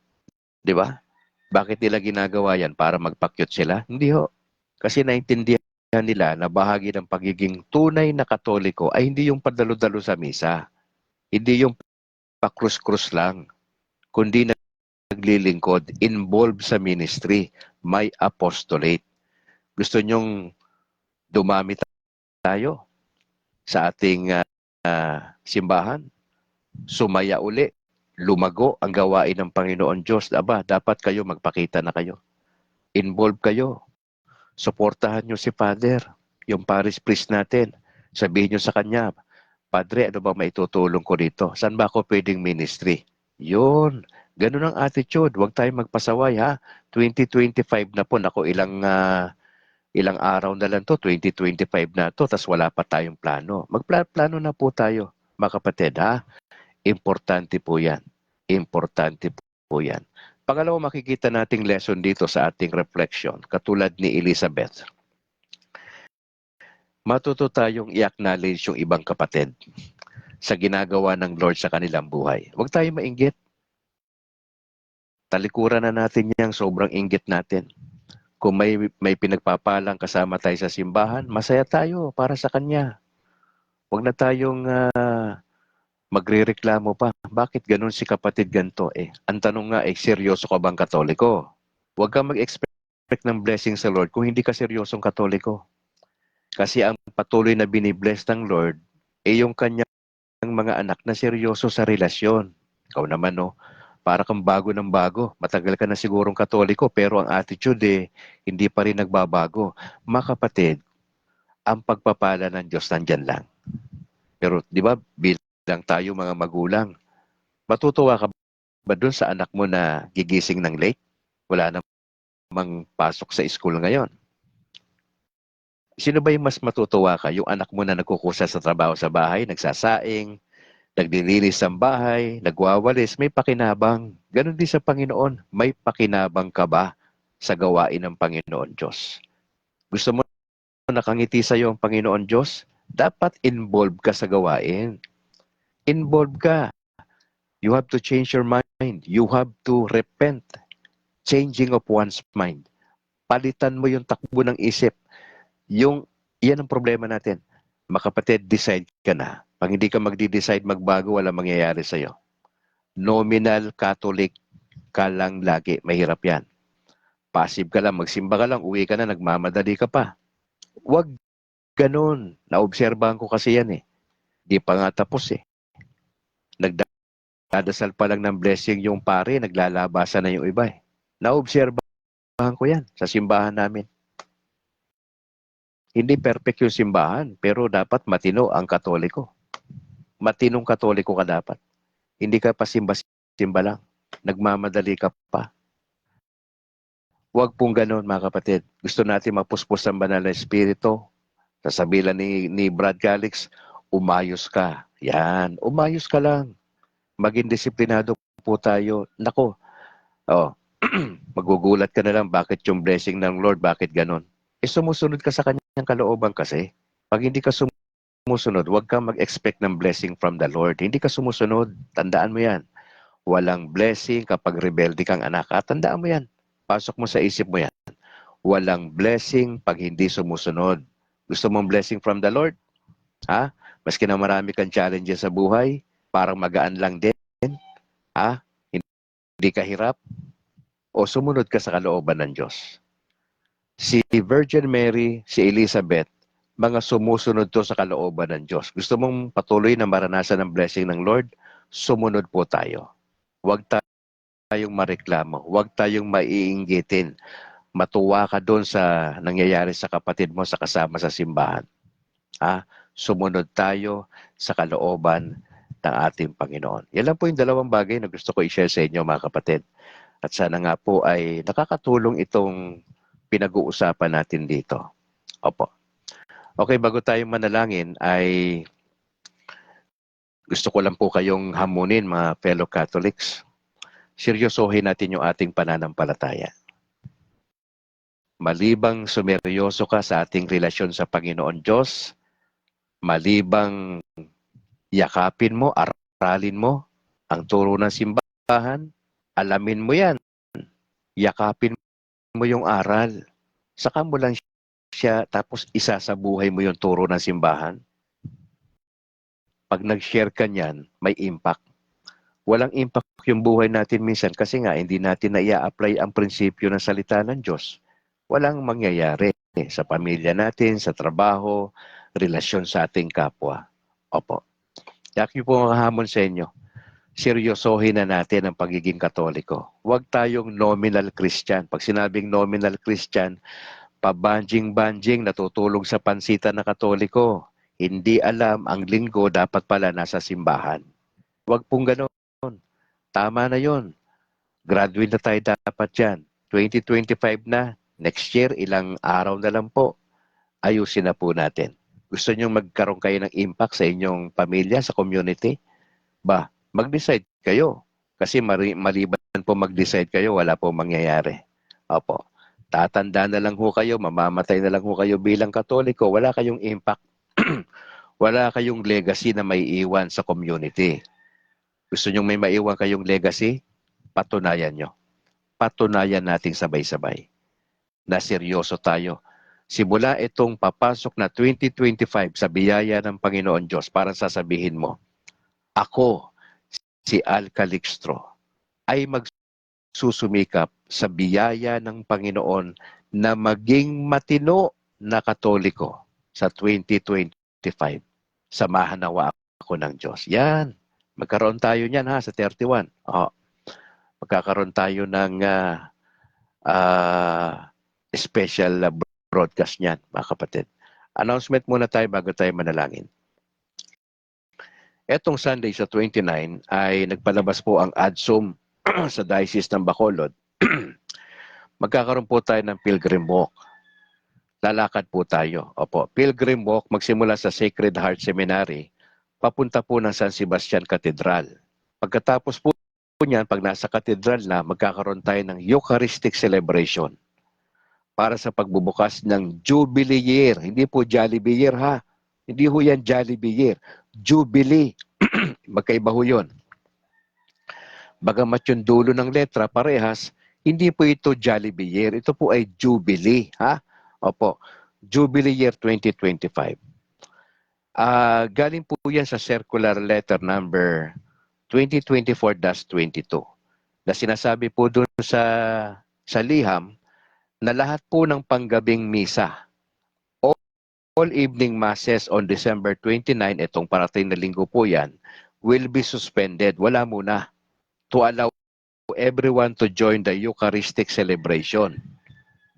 di ba? Bakit nila ginagawa yan? Para magpakyut sila? Hindi ho. Kasi naintindihan nila na bahagi ng pagiging tunay na Katoliko ay hindi yung padalo-dalo sa misa. Hindi yung pakrus-krus lang. Kundi naglilingkod, involved sa ministry, may apostolate. Gusto nyong dumami tayo sa ating simbahan? Sumaya uli, lumago ang gawain ng Panginoon Diyos. Aba, dapat kayo magpakita na kayo. Involve kayo. Suportahan nyo si Father, yung parish priest natin. Sabihin nyo sa kanya, Padre, ano ba maitutulong ko dito? Saan ba ako pwedeng ministry? Yun. Ganun ang attitude. Huwag tayong magpasaway ha. 2025 na po. Naku, ilang araw na lang to. 2025 na to. Tas wala pa tayong plano. Magplano na po tayo, mga kapatid ha. Importante po yan. Importante po yan. Pangalawa, makikita nating lesson dito sa ating reflection. Katulad ni Elizabeth. Matuto tayong i-acknowledge yung ibang kapatid sa ginagawa ng Lord sa kanilang buhay. Huwag tayong mainggit. Talikuran na natin yang sobrang inggit natin. Kung may pinagpapalang kasama tayo sa simbahan, masaya tayo para sa kanya. Huwag na tayong magrereklamo pa. Bakit ganun si kapatid ganito? Ang tanong nga, seryoso ka bang Katoliko? Huwag kang mag-expect ng blessing sa Lord kung hindi ka seryosong Katoliko. Kasi ang patuloy na binibless ng Lord, yung kanyang mga anak na seryoso sa relasyon. Ikaw naman, no? Para kang bago ng bago. Matagal ka na sigurong Katoliko, pero ang attitude, hindi pa rin nagbabago. Mga kapatid, ang pagpapala ng Diyos nandyan lang. Pero, di ba, bilang tayo mga magulang, matutuwa ka ba dun sa anak mo na gigising ng late? Wala namang pasok sa school ngayon. Sino ba yung mas matutuwa ka? Yung anak mo na nagkukusa sa trabaho sa bahay, nagsasaing, nagdilinis ng bahay, nagwawalis, may pakinabang. Ganon din sa Panginoon. May pakinabang ka ba sa gawain ng Panginoon Diyos? Gusto mo nakangiti sa iyo ang Panginoon Diyos? Dapat involved ka sa gawain. Involved ka. You have to change your mind. You have to repent. Changing of one's mind. Palitan mo yung takbo ng isip. Yan ang problema natin. Makapatid, decide ka na. Pag hindi ka magdi-decide magbago, wala mangyayari sa'yo. Nominal Catholic ka lang lagi. Mahirap yan. Passive ka lang, magsimba ka lang, uwi ka na, nagmamadali ka pa. Huwag ganun. Naobserbahan ko kasi yan eh. Di pa nga tapos eh. Nagdadasal pa lang ng blessing yung pare, naglalabasan na yung iba eh. Naobserbahan ko yan sa simbahan namin. Hindi perfect yung simbahan, pero dapat matino ang Katoliko. Matinong Katoliko ka dapat. Hindi ka pa simba-simba lang. Nagmamadali ka pa. Huwag pong ganun, mga kapatid. Gusto natin mapuspos ang banal na espiritu. Sasabihan ni Brad Calix, umayos ka. Yan, umayos ka lang. Maging disiplinado po tayo. Nako, magugulat ka na lang bakit yung blessing ng Lord, bakit ganun. Sumusunod ka sa kanyang kalooban kasi. Pag hindi ka sumusunod, huwag kang mag-expect ng blessing from the Lord. Hindi ka sumusunod. Tandaan mo yan. Walang blessing kapag rebelde kang anak. Tandaan mo yan. Pasok mo sa isip mo yan. Walang blessing pag hindi sumusunod. Gusto mong blessing from the Lord? Ha? Maski na marami kang challenges sa buhay, parang magaan lang din. Ha? Hindi ka hirap? O sumunod ka sa kalooban ng Diyos? Si Virgin Mary, si Elizabeth, mga sumusunod to sa kalooban ng Diyos. Gusto mong patuloy na maranasan ang blessing ng Lord? Sumunod po tayo. Huwag tayong mareklamo. Huwag tayong maiinggitin. Matuwa ka doon sa nangyayari sa kapatid mo sa kasama sa simbahan. Sumunod tayo sa kalooban ng ating Panginoon. Yan lang po yung dalawang bagay na gusto ko i-share sa inyo, mga kapatid. At sana nga po ay nakakatulong itong pinag-uusapan natin dito. Opo. Okay, bago tayo manalangin ay gusto ko lang po kayong hamunin, mga fellow Catholics. Seryosohin natin yung ating pananampalataya. Malibang sumeryoso ka sa ating relasyon sa Panginoon Diyos, malibang yakapin mo, aralin mo ang turo ng simbahan, alamin mo yan, yakapin mo yung aral, saka mo lang siya tapos isa sa buhay mo yung turo ng simbahan. Pag nag-share ka niyan, may impact. Walang impact yung buhay natin minsan kasi nga hindi natin na i-apply ang prinsipyo ng salita ng Diyos. Walang mangyayari sa pamilya natin, sa trabaho, relasyon sa ating kapwa. Opo. Kaya po mga hamon sa inyo, seryosohin na natin ang pagiging Katoliko. Huwag tayong nominal Christian. Pag sinabing nominal Christian, pabanjing-banjing natutulog sa pansitan na Katoliko. Hindi alam ang linggo dapat pala nasa simbahan. Huwag pong ganoon. Tama na yon. Graduate na tayo dapat yan. 2025 na. Next year, ilang araw na lang po. Ayusin na po natin. Gusto nyo magkaroon kayo ng impact sa inyong pamilya, sa community? Mag-decide kayo. Kasi maliban po mag-decide kayo, wala po mangyayari. Opo. Tatanda na lang ho kayo, mamamatay na lang ho kayo bilang Katoliko, wala kayong impact. Wala kayong legacy na may iwan sa community. Gusto nyo may maiwan kayong legacy? Patunayan nyo. Patunayan natin sabay-sabay. na seryoso tayo. Simula itong papasok na 2025 sa biyaya ng Panginoon Diyos, para sasabihin mo, ako, si Al Calixtro, ay magsusumikap sa biyaya ng Panginoon na maging matino na Katoliko sa 2025. Samahan nawa ako ng Diyos. Yan. Magkaroon tayo niyan ha sa 31. Magkakaroon tayo ng special broadcast niyan, mga kapatid. Announcement muna tayo bago tayo manalangin. Etong Sunday sa 29 ay nagpalabas po ang ADSUM sa Diocese ng Bacolod. Magkakaroon po tayo ng Pilgrim Walk. Lalakad po tayo. Opo, Pilgrim Walk magsimula sa Sacred Heart Seminary, papunta po ng San Sebastian Cathedral. Pagkatapos po niyan, pag nasa Cathedral na, magkakaroon tayo ng Eucharistic Celebration para sa pagbubukas ng Jubilee Year. Hindi po Jollibee Year ha. Hindi ho yan Jollibee Year. Jubilee. Magkaiba ho yun. Bagamat yung dulo ng letra parehas, hindi po ito Jollibee Year. Ito po ay Jubilee. Ha? Opo. Jubilee Year 2025. Galing po yan sa circular letter number 2024-22 na sinasabi po doon sa liham na lahat po ng panggabing misa, all evening masses on December 29, itong parating na linggo po yan, will be suspended. Wala muna. To allow everyone to join the Eucharistic celebration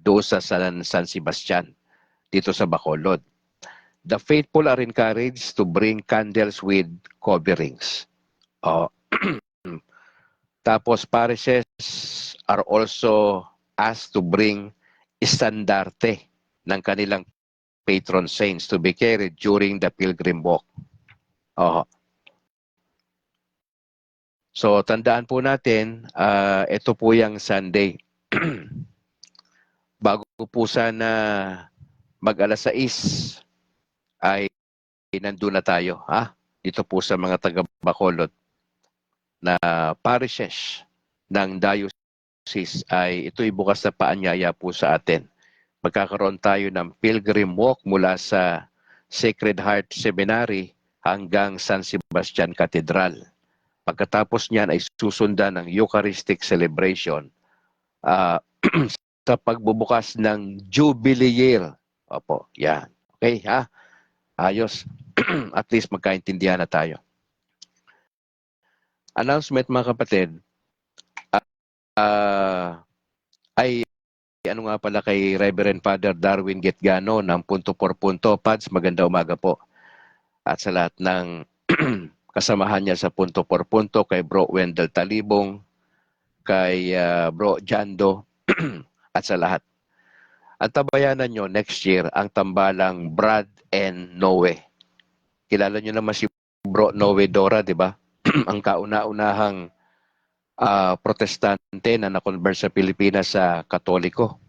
doon sa San Sebastian, dito sa Bacolod. The faithful are encouraged to bring candles with coverings. Tapos parishes are also asked to bring estandarte ng kanilang patron saints to be carried during the pilgrim walk. So tandaan po natin, ito po yung Sunday. Bago po sana mag-alas 6 ay nandun na tayo. Dito po sa mga taga-Bacolod na parishes ng diocese ay ito'y bukas na paanyaya po sa atin. Magkakaroon tayo ng pilgrim walk mula sa Sacred Heart Seminary hanggang San Sebastian Cathedral. Pagkatapos niyan ay susundan ng Eucharistic celebration sa pagbubukas ng Jubilee Year. Opo, yan. Okay, ha? Ayos. At least magkaintindihan na tayo. Announcement, mga kapatid, ay ano nga pala kay Reverend Father Darwin Getgano ng Punto por Punto. Pads, maganda umaga po. At sa lahat ng kasamahan niya sa Punto por Punto, kay Bro Wendell Talibong, kay Bro Jando, at sa lahat. Ang tabayanan nyo next year, ang tambalang Brad and Noe. Kilala nyo naman si Bro Noe Dora, di ba? Ang kauna-unahang protestante na na-convert sa Pilipinas sa Katoliko.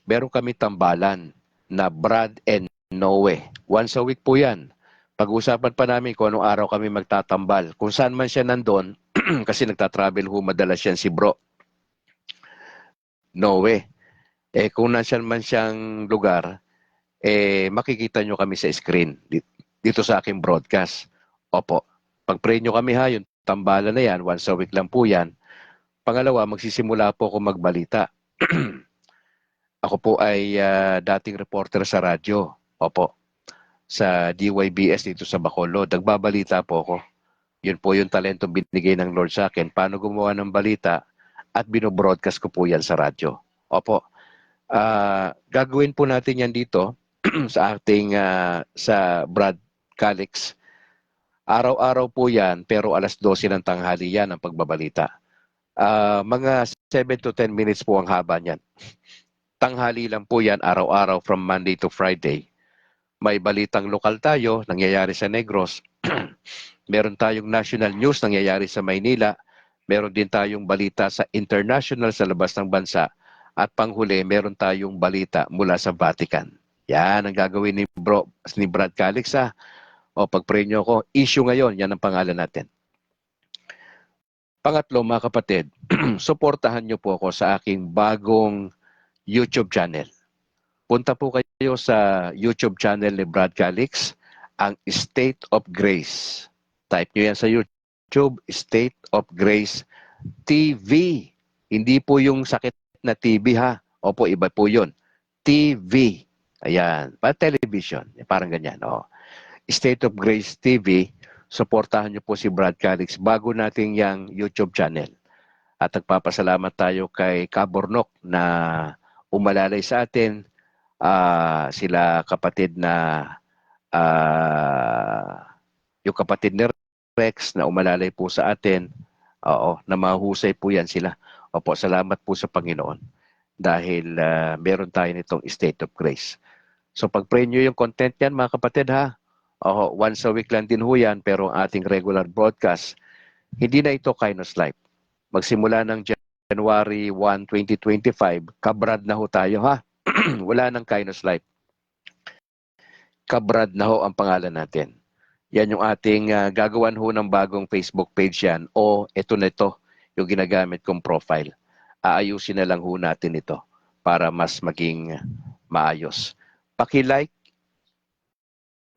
Meron kami tambalan na Brad and Noe. Once a week po yan. Pag-usapan pa namin kung anong araw kami magtatambal. Kung saan man siya nandun, kasi nagtatravel ho madalas yan si Bro Noe. Kung nasaan man siyang lugar, makikita nyo kami sa screen dito sa aking broadcast. Opo. Pag-pray nyo kami ha, yung tambalan na yan, once a week lang po yan. Pangalawa, magsisimula po ako magbalita. Ako po ay dating reporter sa radyo. Opo. Sa DYBS dito sa Bacolod. Nagbabalita po ako. Yun po yung talentong binigay ng Lord sa akin. Paano gumawa ng balita at binobroadcast ko po yan sa radyo. Opo. Gagawin po natin yan dito sa ating sa Brad Calix. Araw-araw po yan, pero alas 12 ng tanghali yan ang pagbabalita. Mga 7 to 10 minutes po ang haba niyan. Tanghali lang po yan, araw-araw from Monday to Friday. May balitang lokal tayo, nangyayari sa Negros. Meron tayong national news, nangyayari sa Maynila. Meron din tayong balita sa international sa labas ng bansa. At panghuli, meron tayong balita mula sa Vatican. Yan ang gagawin ni Brad Calix ha. O pag-pray nyo ako, issue ngayon, yan ang pangalan natin. Pangatlo, mga kapatid, suportahan nyo po ako sa aking bagong YouTube channel. punta po kayo sa YouTube channel ni Brad Calix, ang State of Grace. Type nyo yan sa YouTube, State of Grace TV. Hindi po yung sakit na TV ha. Opo, iba po yun. TV. Ayan. Television. Parang ganyan. Oh. State of Grace TV. Suportahan nyo po si Brad Calix bago nating yung YouTube channel. At nagpapasalamat tayo kay Kabornok na umalalay sa atin. Sila kapatid na yung kapatid ni Rex na umalalay po sa atin. Oo, na mahusay po yan sila. Opo, salamat po sa Panginoon dahil meron tayo nitong State of Grace. So pag-pray nyo yung content yan mga kapatid ha. Once a week lang din ho yan pero ang ating regular broadcast, hindi na ito Kainos Live. Magsimula ng January 1, 2025, kabrad na ho tayo ha. Wala nang Kainos Live. Kabrad na ho ang pangalan natin. Yan yung ating gagawan ho ng bagong Facebook page yan o ito na ito yung ginagamit kong profile. Aayusin na lang ho natin ito para mas maging maayos. Paki-like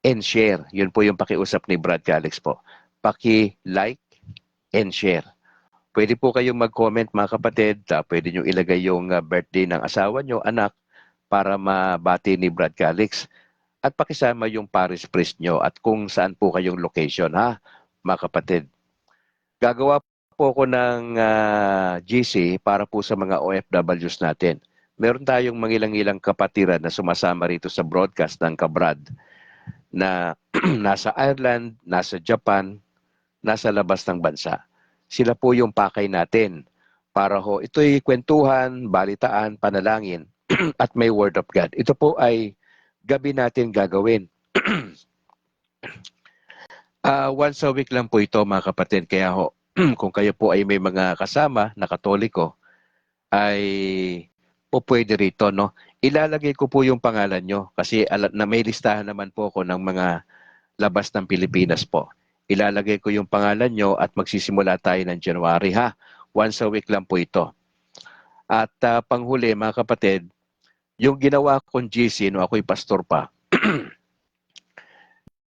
and share. Yun po yung pakiusap ni Brad Calix po. Paki-like and share. Pwede po kayong mag-comment mga kapatid. Pwede nyo ilagay yung birthday ng asawa nyo, anak, para mabati ni Brad Calix. At pakisama yung parish priest nyo at kung saan po kayong location ha, mga kapatid. Gagawa po ako ng GC para po sa mga OFWs natin. Meron tayong mangilang-ilang kapatiran na sumasama rito sa broadcast ng Kabrad na nasa Ireland, nasa Japan, nasa labas ng bansa. Sila po yung pakay natin para ho ito'y kwentuhan, balitaan, panalangin at may word of God. Ito po ay gabi natin gagawin. Once a week lang po ito mga kapatid. Kaya ho, kung kayo po ay may mga kasama na Katoliko, ay po pwede rito. No? Ilalagay ko po yung pangalan nyo kasi na may listahan naman po ako ng mga labas ng Pilipinas po. Ilalagay ko yung pangalan nyo at magsisimula tayo ng January ha. Once a week lang po ito. At panghuli mga kapatid, yung ginawa kong GC, no, ako'y pastor pa,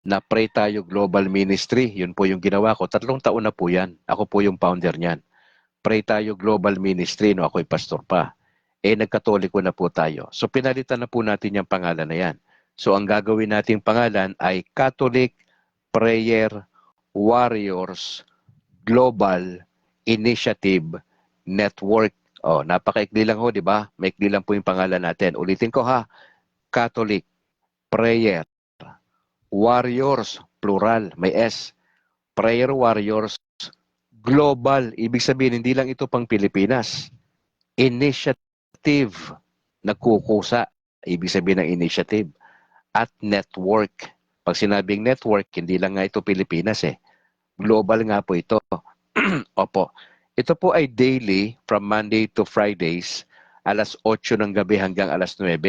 na Pray Tayo Global Ministry, yun po yung ginawa ko. 3 taon na po yan. Ako po yung founder niyan. Pray Tayo Global Ministry, no, ako'y pastor pa. Nagkatoliko na po tayo. So pinalitan na po natin yung pangalan na yan. So ang gagawin nating pangalan ay Catholic Prayer Warriors Global Initiative Network. Napakaikli lang ho, di ba? Maikli lang po yung pangalan natin. Ulitin ko ha. Catholic Prayer Warriors, plural, may S. Prayer Warriors Global. Ibig sabihin, hindi lang ito pang Pilipinas. Initiative. Nagkukusa. Ibig sabihin ng initiative. At network. Pag sinabing network, hindi lang nga ito Pilipinas eh. Global nga po ito. Opo. Ito po ay daily from Monday to Fridays, alas 8 ng gabi hanggang alas 9.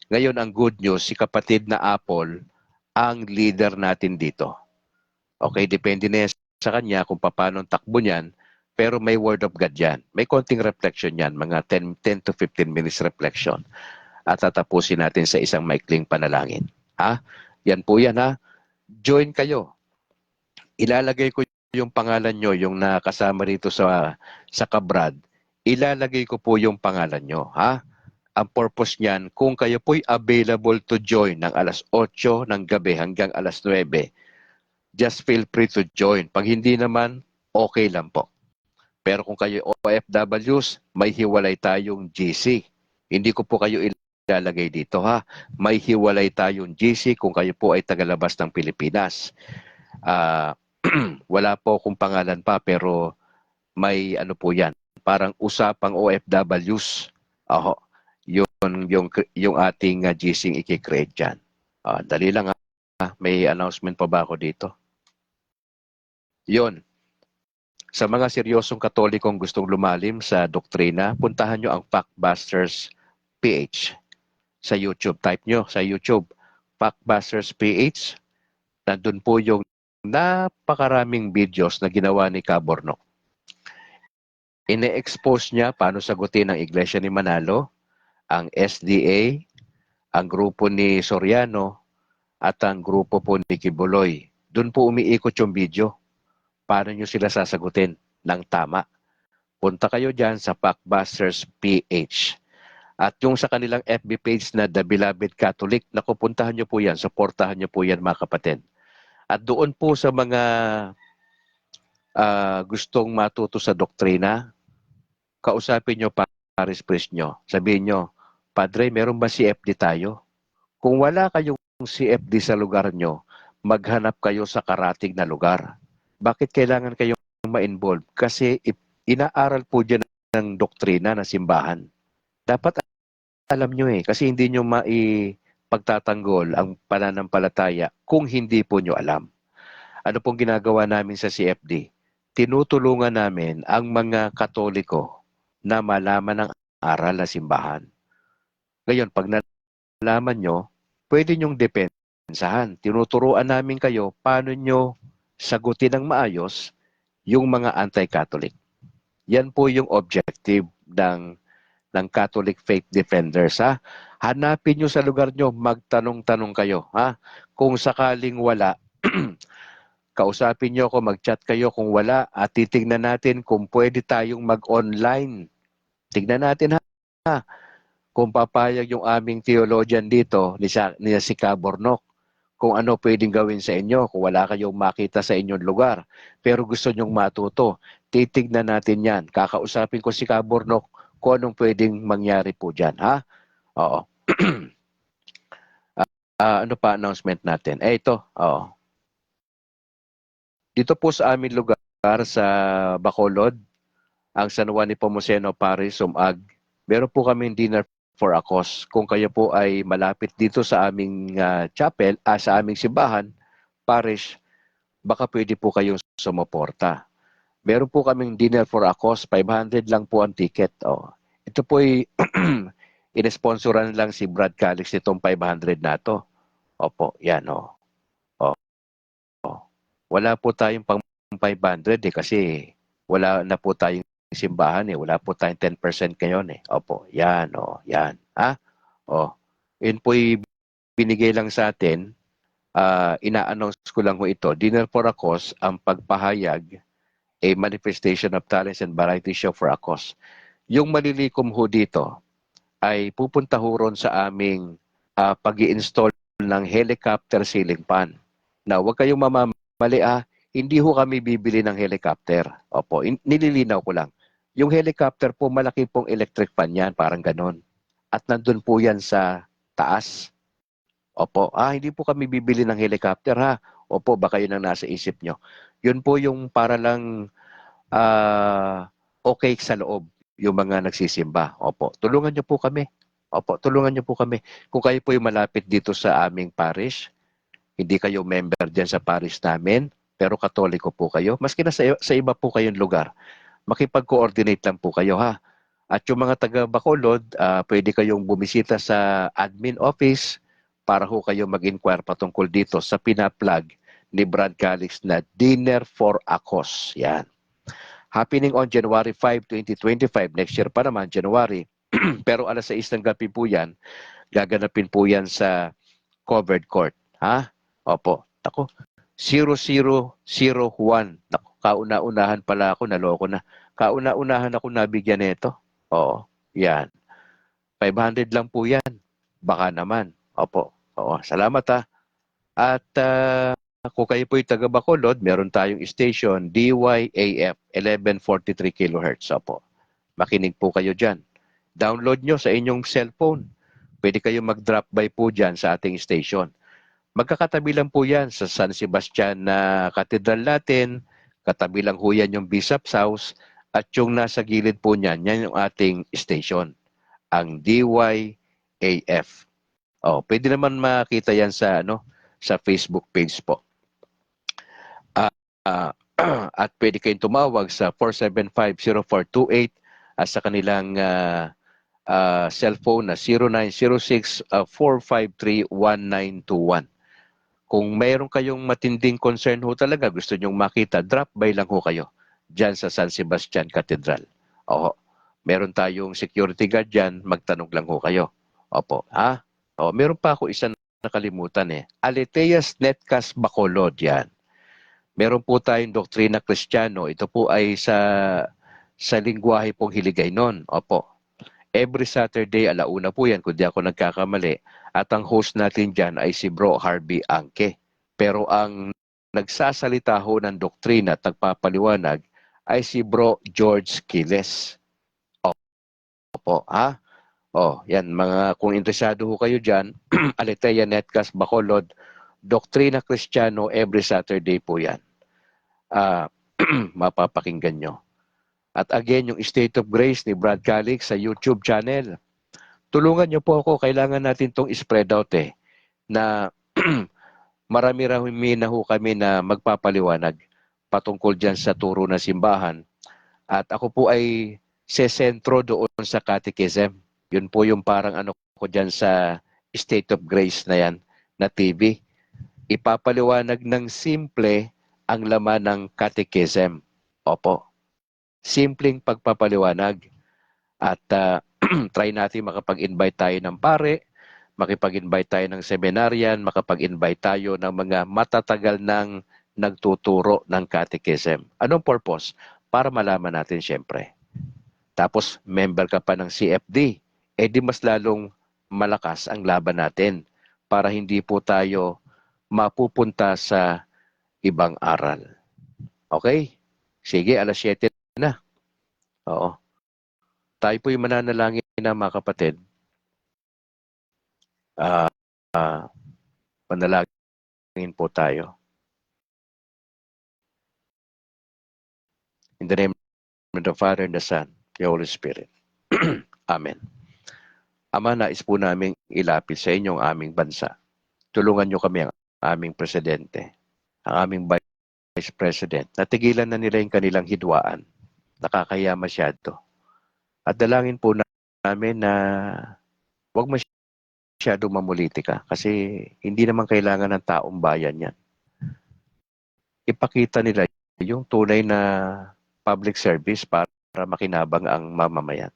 Ngayon ang good news, si kapatid na Apple ang leader natin dito. Okay, depende na sa kanya kung paano takbo niyan, pero may word of God yan. May konting reflection yan, mga 10 to 15 minutes reflection. At tatapusin natin sa isang maikling panalangin. Ha? Yan po yan ha. Join kayo. Ilalagay ko yung pangalan nyo, yung nakasama rito sa Kabrad, ilalagay ko po yung pangalan nyo. Ha? Ang purpose niyan, kung kayo po'y available to join ng alas 8 ng gabi hanggang alas 9, just feel free to join. Pag hindi naman, okay lang po. Pero kung kayo OFWs, may hiwalay tayong GC. Hindi ko po kayo ilalagay dito ha. May hiwalay tayong GC kung kayo po ay tagalabas ng Pilipinas. Wala po akong pangalan pa pero may ano po yan. Parang usapang OFWs. Yung ating GC i-create dyan. Dali lang ha. May announcement pa ba ako dito? Yon. Sa mga seryosong Katolikong gustong lumalim sa doktrina, puntahan nyo ang Factbusters PH sa YouTube. Type nyo sa YouTube, Factbusters PH. Nandun po yung napakaraming videos na ginawa ni Kabornok. Ine-expose niya paano sagutin ang Iglesia ni Manalo, ang SDA, ang grupo ni Soriano at ang grupo po ni Kibuloy. Doon po umiikot yung video. Paano nyo sila sasagutin ng tama? Punta kayo dyan sa Packbusters PH. At yung sa kanilang FB page na The Beloved Catholic, naku, puntahan nyo po yan, supportahan nyo po yan mga kapatid. At doon po sa mga gustong matuto sa doktrina, kausapin nyo Paris Priest nyo. Sabihin nyo, Padre, meron ba CFD tayo? Kung wala kayong CFD sa lugar nyo, maghanap kayo sa karatig na lugar. Bakit kailangan kayong ma-involve? Kasi inaaral po dyan ng doktrina na simbahan. Dapat alam nyo kasi hindi nyo maipagtatanggol ang pananampalataya kung hindi po nyo alam. Ano pong ginagawa namin sa CFD? Tinutulungan namin ang mga Katoliko na malaman ang aral na simbahan. Ngayon, pag nalaman nyo, pwede nyong depensahan. Tinuturuan namin kayo paano nyo sagutin ng maayos yung mga anti-Catholic. Yan po yung objective ng Catholic Faith Defenders. Ha? Hanapin nyo sa lugar nyo, magtanong-tanong kayo. Ha? Kung sakaling wala, kausapin nyo ako, mag-chat kayo kung wala at titignan natin kung pwede tayong mag-online. Tignan natin ha, kung papayag yung aming theologian dito ni si Cabornok, kung ano pwedeng gawin sa inyo, kung wala kayong makita sa inyong lugar, pero gusto nyong matuto, titignan natin yan. Kakausapin ko si Cabornok kung anong pwedeng mangyari po dyan. Ha? Oo. Ano pa announcement natin? Ito. Oo. Dito po sa aming lugar sa Bacolod, ang San Juan Nepomuceno Parish, Sumag, meron po kaming dinner for a cause. Kung kayo po ay malapit dito sa aming chapel, sa aming simbahan, parish, baka pwede po kayong sumuporta. Meron po kaming dinner for a cause, 500 lang po ang ticket. Oh. Ito po ay inesponsoran lang si Brad Calix itong 500 na to. Opo, yan o. Oh. Oh. Wala po tayong pang 500 kasi wala na po tayong simbahan wala po tayong 10% ngayon Opo, yan o, yan. Ha? O, yun po binigay lang sa atin, ina-announce ko lang ho ito, Dinner for a Cause, ang pagpahayag, a manifestation of talents and variety show for a cause. Yung malilikom ho dito ay pupunta ho ron sa aming pag-i-install ng helicopter ceiling fan. Na huwag kayong mamamali hindi ho kami bibili ng helicopter. Opo, nililinaw ko lang. Yung helicopter po, malaki pong electric fan yan, parang ganon. At nandun po yan sa taas. Opo, hindi po kami bibili ng helicopter ha. Opo, baka yun ang nasa isip nyo. Yun po yung para lang okay sa loob, yung mga nagsisimba. Opo, tulungan nyo po kami. Opo, tulungan nyo po kami. Kung kayo po yung malapit dito sa aming parish, hindi kayo member dyan sa parish namin, pero Katoliko po kayo, maski na sa iba po kayong lugar, makipag-coordinate lang po kayo ha. At yung mga taga Bacolod, pwede kayong bumisita sa admin office para ho kayo mag-inquire patungkol dito sa pina-plug ni Brad Calix na Dinner for a Cause. Yan. Happening on January 5, 2025. Next year pa naman, January. Pero alas 6 ng gabi po yan, gaganapin po yan sa covered court. Ha? Opo. Ako, 0001. Naku, kauna-unahan pala ako, naloko na. Kauna-unahan ako nabigyan nito. Oo, yan. 500 lang po yan. Baka naman. Opo. Oo, salamat ha. At kung kayo po yung taga Bacolod, meron tayong station, DYAF, 1143 kHz. Opo. Makinig po kayo dyan. Download nyo sa inyong cellphone. Pwede kayo mag-drop by po dyan sa ating station. Magkakatabi lang po yan sa San Sebastian na katedral natin, katabi lang po yan yung Bishop's House, at yung nasa gilid po niyan, yan yung ating station, ang DYAF. Oh, pwede naman makita yan sa sa Facebook page po. At pwede kayong tumawag sa 475-0428 at sa kanilang cellphone na 0906-453-1921. Kung mayroon kayong matinding concern ho talaga, gusto nyong makita, drop by lang ho kayo dyan sa San Sebastian Cathedral. Oo, meron tayong security guard dyan, magtanong lang ho kayo. Opo, ha? Meron pa ako isang nakalimutan eh. Aletheas Netcast Bacolod yan. Meron po tayong Doktrina Kristiyano. Ito po ay sa lingwahe pong Hiligaynon. Opo. Every Saturday, 1:00 po yan, kung di ako nagkakamali. At ang host natin dyan ay si Bro Harvey Angke. Pero ang nagsasalita ho ng doktrina at nagpapaliwanag ay si Bro George Quiles. Opo, ha? Yan, kung interesado ho kayo dyan, Aletheia Netcast Bacolod, Doktrina Kristiyano, every Saturday po yan. Mapapakinggan nyo. At again, yung State of Grace ni Brad Calix sa YouTube channel. Tulungan nyo po ako, kailangan natin itong spread out na marami-rami na ho kami na magpapaliwanag patungkol dyan sa turo na simbahan. At ako po ay sesentro doon sa catechism. Yun po yung parang ano ko dyan sa State of Grace na yan, na TV. Ipapaliwanag ng simple ang laman ng catechism. Opo. Simpleng pagpapaliwanag. At try natin makapag-invite tayo ng pare, makipag-invite tayo ng seminaryan, makapag-invite tayo ng mga matatagal ng nagtuturo ng catechism. Anong purpose? Para malaman natin siyempre. Tapos member ka pa ng CFD, di mas lalong malakas ang laban natin para hindi po tayo mapupunta sa ibang aral. Okay? Sige, 7:00 na. Oo. Tayo po'y mananalangin na mga kapatid. Manalangin po tayo. In the name of the Father and the Son, the Holy Spirit. Amen. Ama, nais po namin ilapit sa inyong aming bansa. Tulungan nyo kami ang aming presidente, ang aming vice president. Natigilan na nila yung kanilang hidwaan. Nakakaya masyado. At dalangin po namin na huwag masyado mamulitika kasi hindi naman kailangan ng taong bayan yan. Ipakita nila yung tunay na public service para makinabang ang mamamayan.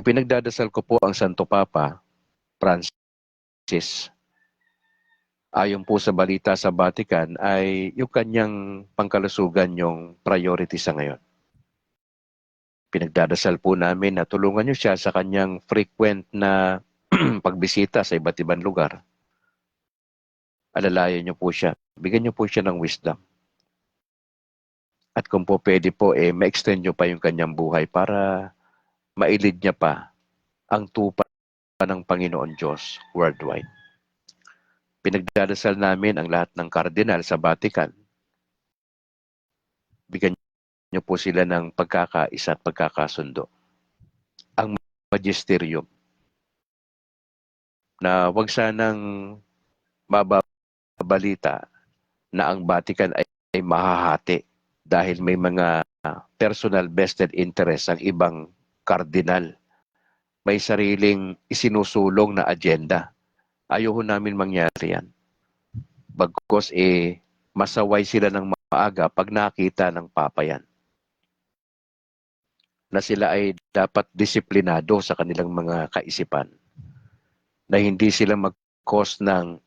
Ipinagdadasal ko po ang Santo Papa Francis. Ayon po sa balita sa Vatican ay yung kanyang pangkalusugan yung priority sa ngayon. Pinagdadasal po namin na tulungan niyo siya sa kanyang frequent na pagbisita sa iba't ibang lugar. Alalayan niyo po siya. Bigyan niyo po siya ng wisdom. At kung po pwede po, ma-extend niyo pa yung kanyang buhay para mailid niya pa ang tupa ng Panginoon Diyos worldwide. Pinagdadasal namin ang lahat ng kardinal sa Vatican. Bigyan niyo po sila ng pagkakaisa at pagkakasundo. Ang magisterium na wag sanang mababalita na ang Vatican ay mahahati dahil may mga personal vested interest ang ibang kardinal. May sariling isinusulong na agenda. Ayaw namin mangyari yan. Bagkos masaway sila ng maaga pag nakita ng Papa yan. Na sila ay dapat disiplinado sa kanilang mga kaisipan. Na hindi sila mag-cause ng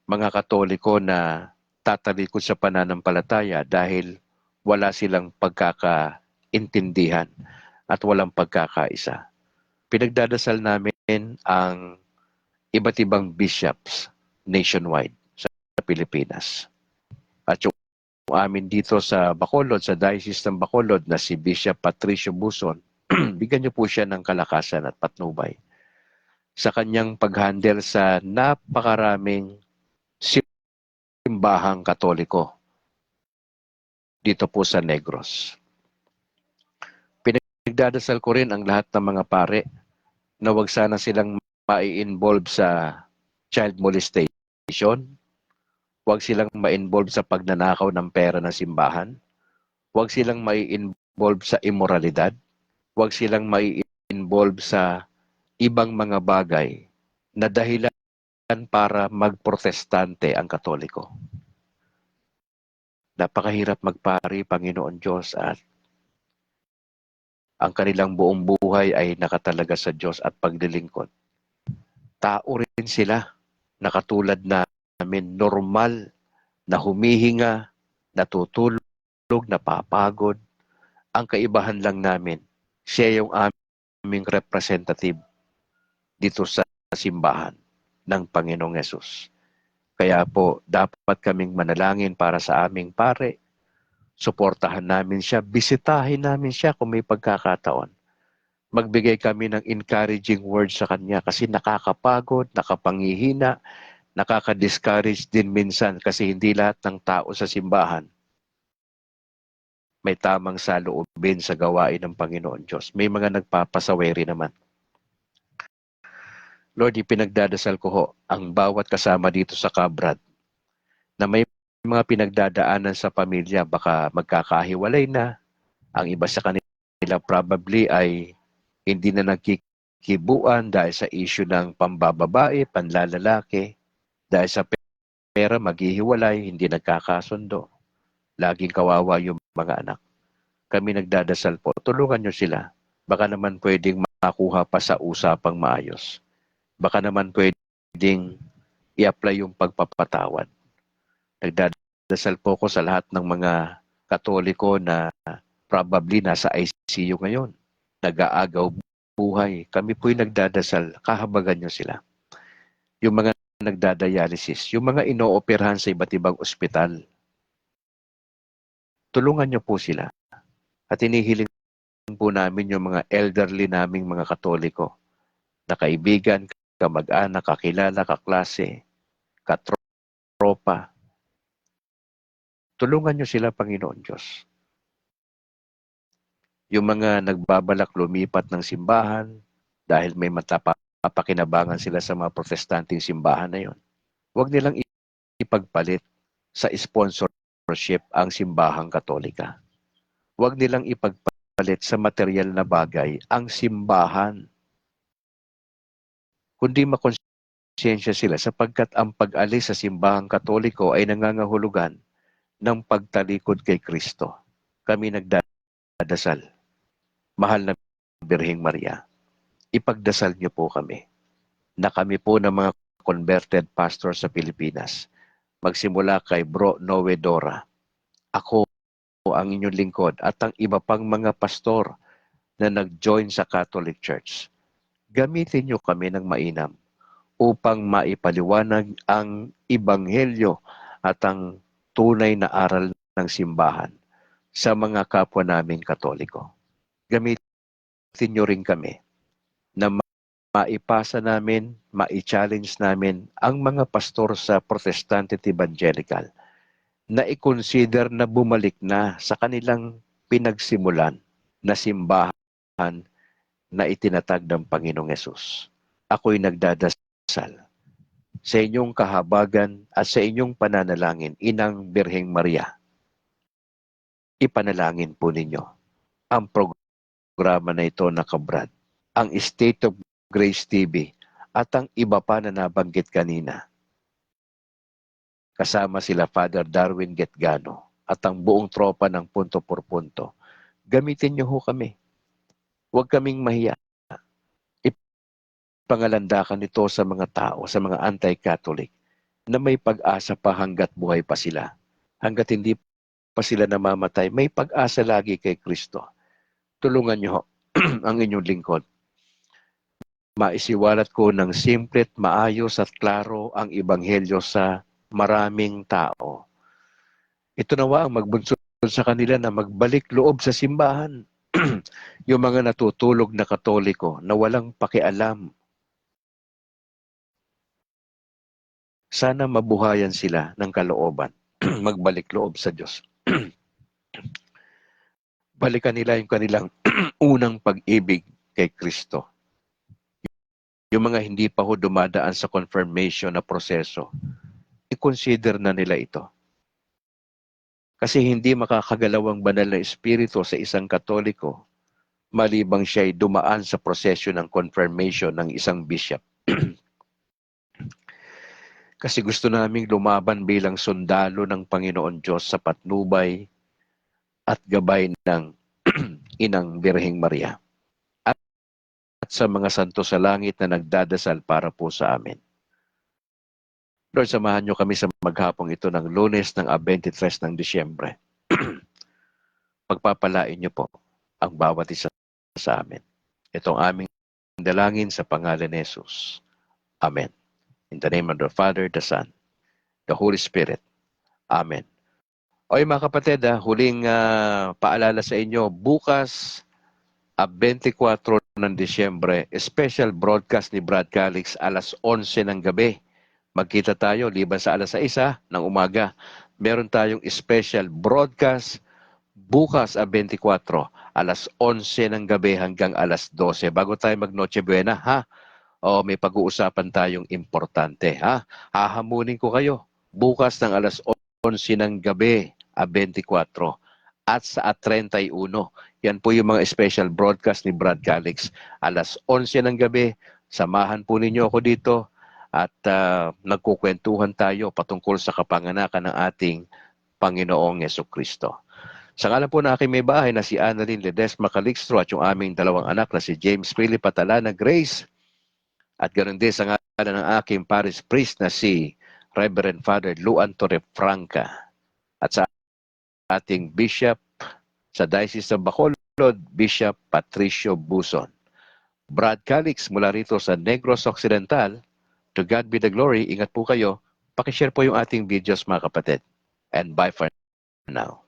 mga Katoliko na tatalikod sa pananampalataya dahil wala silang pagkakaintindihan at walang pagkakaisa. Pinagdadasal namin ang iba't ibang bishops nationwide sa Pilipinas. At yung amin dito sa Bacolod, sa Diocese ng Bacolod na si Bishop Patricio Buson, bigyan niyo po siya ng kalakasan at patnubay sa kanyang pag-handle sa napakaraming simbahang Katoliko dito po sa Negros. Pinagdadasal ko rin ang lahat ng mga pare na wag sana silang ma-involve sa child molestation, wag silang ma-involve sa pagnanakaw ng pera ng simbahan, wag silang ma-involve sa immoralidad, wag silang ma-involve sa ibang mga bagay na dahilan para magprotestante ang Katoliko. Napakahirap magpari, Panginoon Diyos, at ang kanilang buong buhay ay nakatalaga sa Diyos at paglilingkod. Tao rin sila na katulad namin, normal na humihinga, natutulog, napapagod. Ang kaibahan lang namin, siya yung aming representative dito sa simbahan ng Panginoong Yesus. Kaya po, dapat kaming manalangin para sa aming pare. Suportahan namin siya, bisitahin namin siya kung may pagkakataon. Magbigay kami ng encouraging words sa kanya kasi nakakapagod, nakapangihina, nakaka-discourage din minsan kasi hindi lahat ng tao sa simbahan may tamang saloobin sa gawain ng Panginoon Diyos. May mga nagpapasaweri naman. Lord, ipinagdadasal ko ho ang bawat kasama dito sa Kabrad na may mga pinagdadaanan sa pamilya, baka magkakahiwalay na. Ang iba sa kanila probably ay hindi na nagkikibuan dahil sa issue ng pambababae, panlalalaki, dahil sa pera maghihiwalay, hindi nagkakasundo. Laging kawawa yung mga anak. Kami nagdadasal po, tulungan nyo sila. Baka naman pwedeng makuha pa sa usapang maayos. Baka naman pwedeng i-apply yung pagpapatawad. Nagdadasal po ko sa lahat ng mga Katoliko na probably nasa ICU ngayon. Nag-aagaw buhay. Kami po'y nagdadasal, kahabagan nyo sila. Yung mga nagdadialysis, yung mga inooperahan sa iba't ibang ospital, tulungan nyo po sila. At inihiling po namin yung mga elderly naming mga Katoliko na kaibigan, kamag-anak, kakilala, kaklase, katropa. Tulungan nyo sila, Panginoon Diyos. Yung mga nagbabalak lumipat ng simbahan dahil may matapakinabangan sila sa mga protestanteng simbahan na yon. Huwag nilang ipagpalit sa sponsorship ang simbahang Katolika. Huwag nilang ipagpalit sa material na bagay ang simbahan. Kundi makonsensya sila sapagkat ang pag-alis sa simbahang Katoliko ay nangangahulugan ng pagtalikod kay Kristo. Kami nagdadasal. Mahal na Birheng Maria, ipagdasal niyo po kami na kami po ng mga converted pastor sa Pilipinas. Magsimula kay Bro Noe Dora. Ako ang inyong lingkod at ang iba pang mga pastor na nag-join sa Catholic Church. Gamitin niyo kami ng mainam upang maipaliwanag ang Ebanghelyo at ang tunay na aral ng simbahan sa mga kapwa naming Katoliko. Gamitin niyo rin kami na maipasa namin, mai-challenge namin ang mga pastor sa Protestante at Evangelical na i-consider na bumalik na sa kanilang pinagsimulan na simbahan na itinatag ng Panginoong Yesus. Ako'y nagdadasal sa inyong kahabagan at sa inyong pananalangin, Inang Birheng Maria. Ipanalangin po ninyo ang programa na ito na Kabrad, ang State of Grace TV at ang iba pa na nabanggit kanina. Kasama sila Father Darwin Getgano at ang buong tropa ng Punto por Punto. Gamitin niyo ho kami. Huwag kaming mahiya. Ipangalandakan ito sa mga tao, sa mga anti-Catholic, na may pag-asa pa hanggat buhay pa sila. Hanggat hindi pa sila namamatay, may pag-asa lagi kay Kristo. Tulungan niyo ho ang inyong lingkod. Maisiwalat ko ng simple at maayos at klaro ang Ebanghelyo sa maraming tao. Ito nawa ang magbunsod sa kanila na magbalik loob sa simbahan. Yung mga natutulog na Katoliko na walang pakialam. Sana mabuhayan sila ng kalooban. Magbalik loob sa Diyos. Balikan nila yung kanilang unang pag-ibig kay Kristo. Yung mga hindi pa ho dumadaan sa confirmation na proseso, i-consider na nila ito. Kasi hindi makakagalawang banal na espiritu sa isang Katoliko malibang siya ay dumaan sa proseso ng confirmation ng isang bishop. Kasi gusto naming lumaban bilang sundalo ng Panginoon Diyos sa patnubay at gabay ng Inang Birheng Maria, at sa mga santo sa langit na nagdadasal para po sa amin. Lord, samahan niyo kami sa maghapong ito ng Lunes ng 23 ng Disyembre. Pagpapalain niyo po ang bawat isa sa amin. Itong aming dalangin sa pangalan ni Jesus. Amen. In the name of the Father, the Son, the Holy Spirit. Amen. Oy mga kapatid, huling paalala sa inyo, bukas 24 ng Disyembre, special broadcast ni Brad Calix alas 11 ng gabi. Magkita tayo, liban sa alas 6 ng umaga. Meron tayong special broadcast bukas 24, alas 11 ng gabi hanggang alas 12. Bago tayo mag Noche Buena, ha? O may pag-uusapan tayong importante, ha? Hahamunin ko kayo bukas ng alas 11 ng gabi, 24 at sa 31. Yan po yung mga special broadcast ni Brad Calix. Alas 11 ng gabi, samahan po ninyo ako dito at nagkukwentuhan tayo patungkol sa kapanganakan ng ating Panginoong Yesukristo. Sa ngalan po na aking may bahay na si Annalyn Ledesma Calixtro at yung aming dalawang anak na si James Philip Atalana Grace, at ganoon din sa ngalan ng aking parish priest na si Reverend Father Luan Torre Franca, at sa ating bishop sa Diocese of Bacolod, Bishop Patricio Buson. Brad Calix mula rito sa Negros Occidental. To God be the glory. Ingat po kayo. Pakishare po yung ating videos mga kapatid. And bye for now.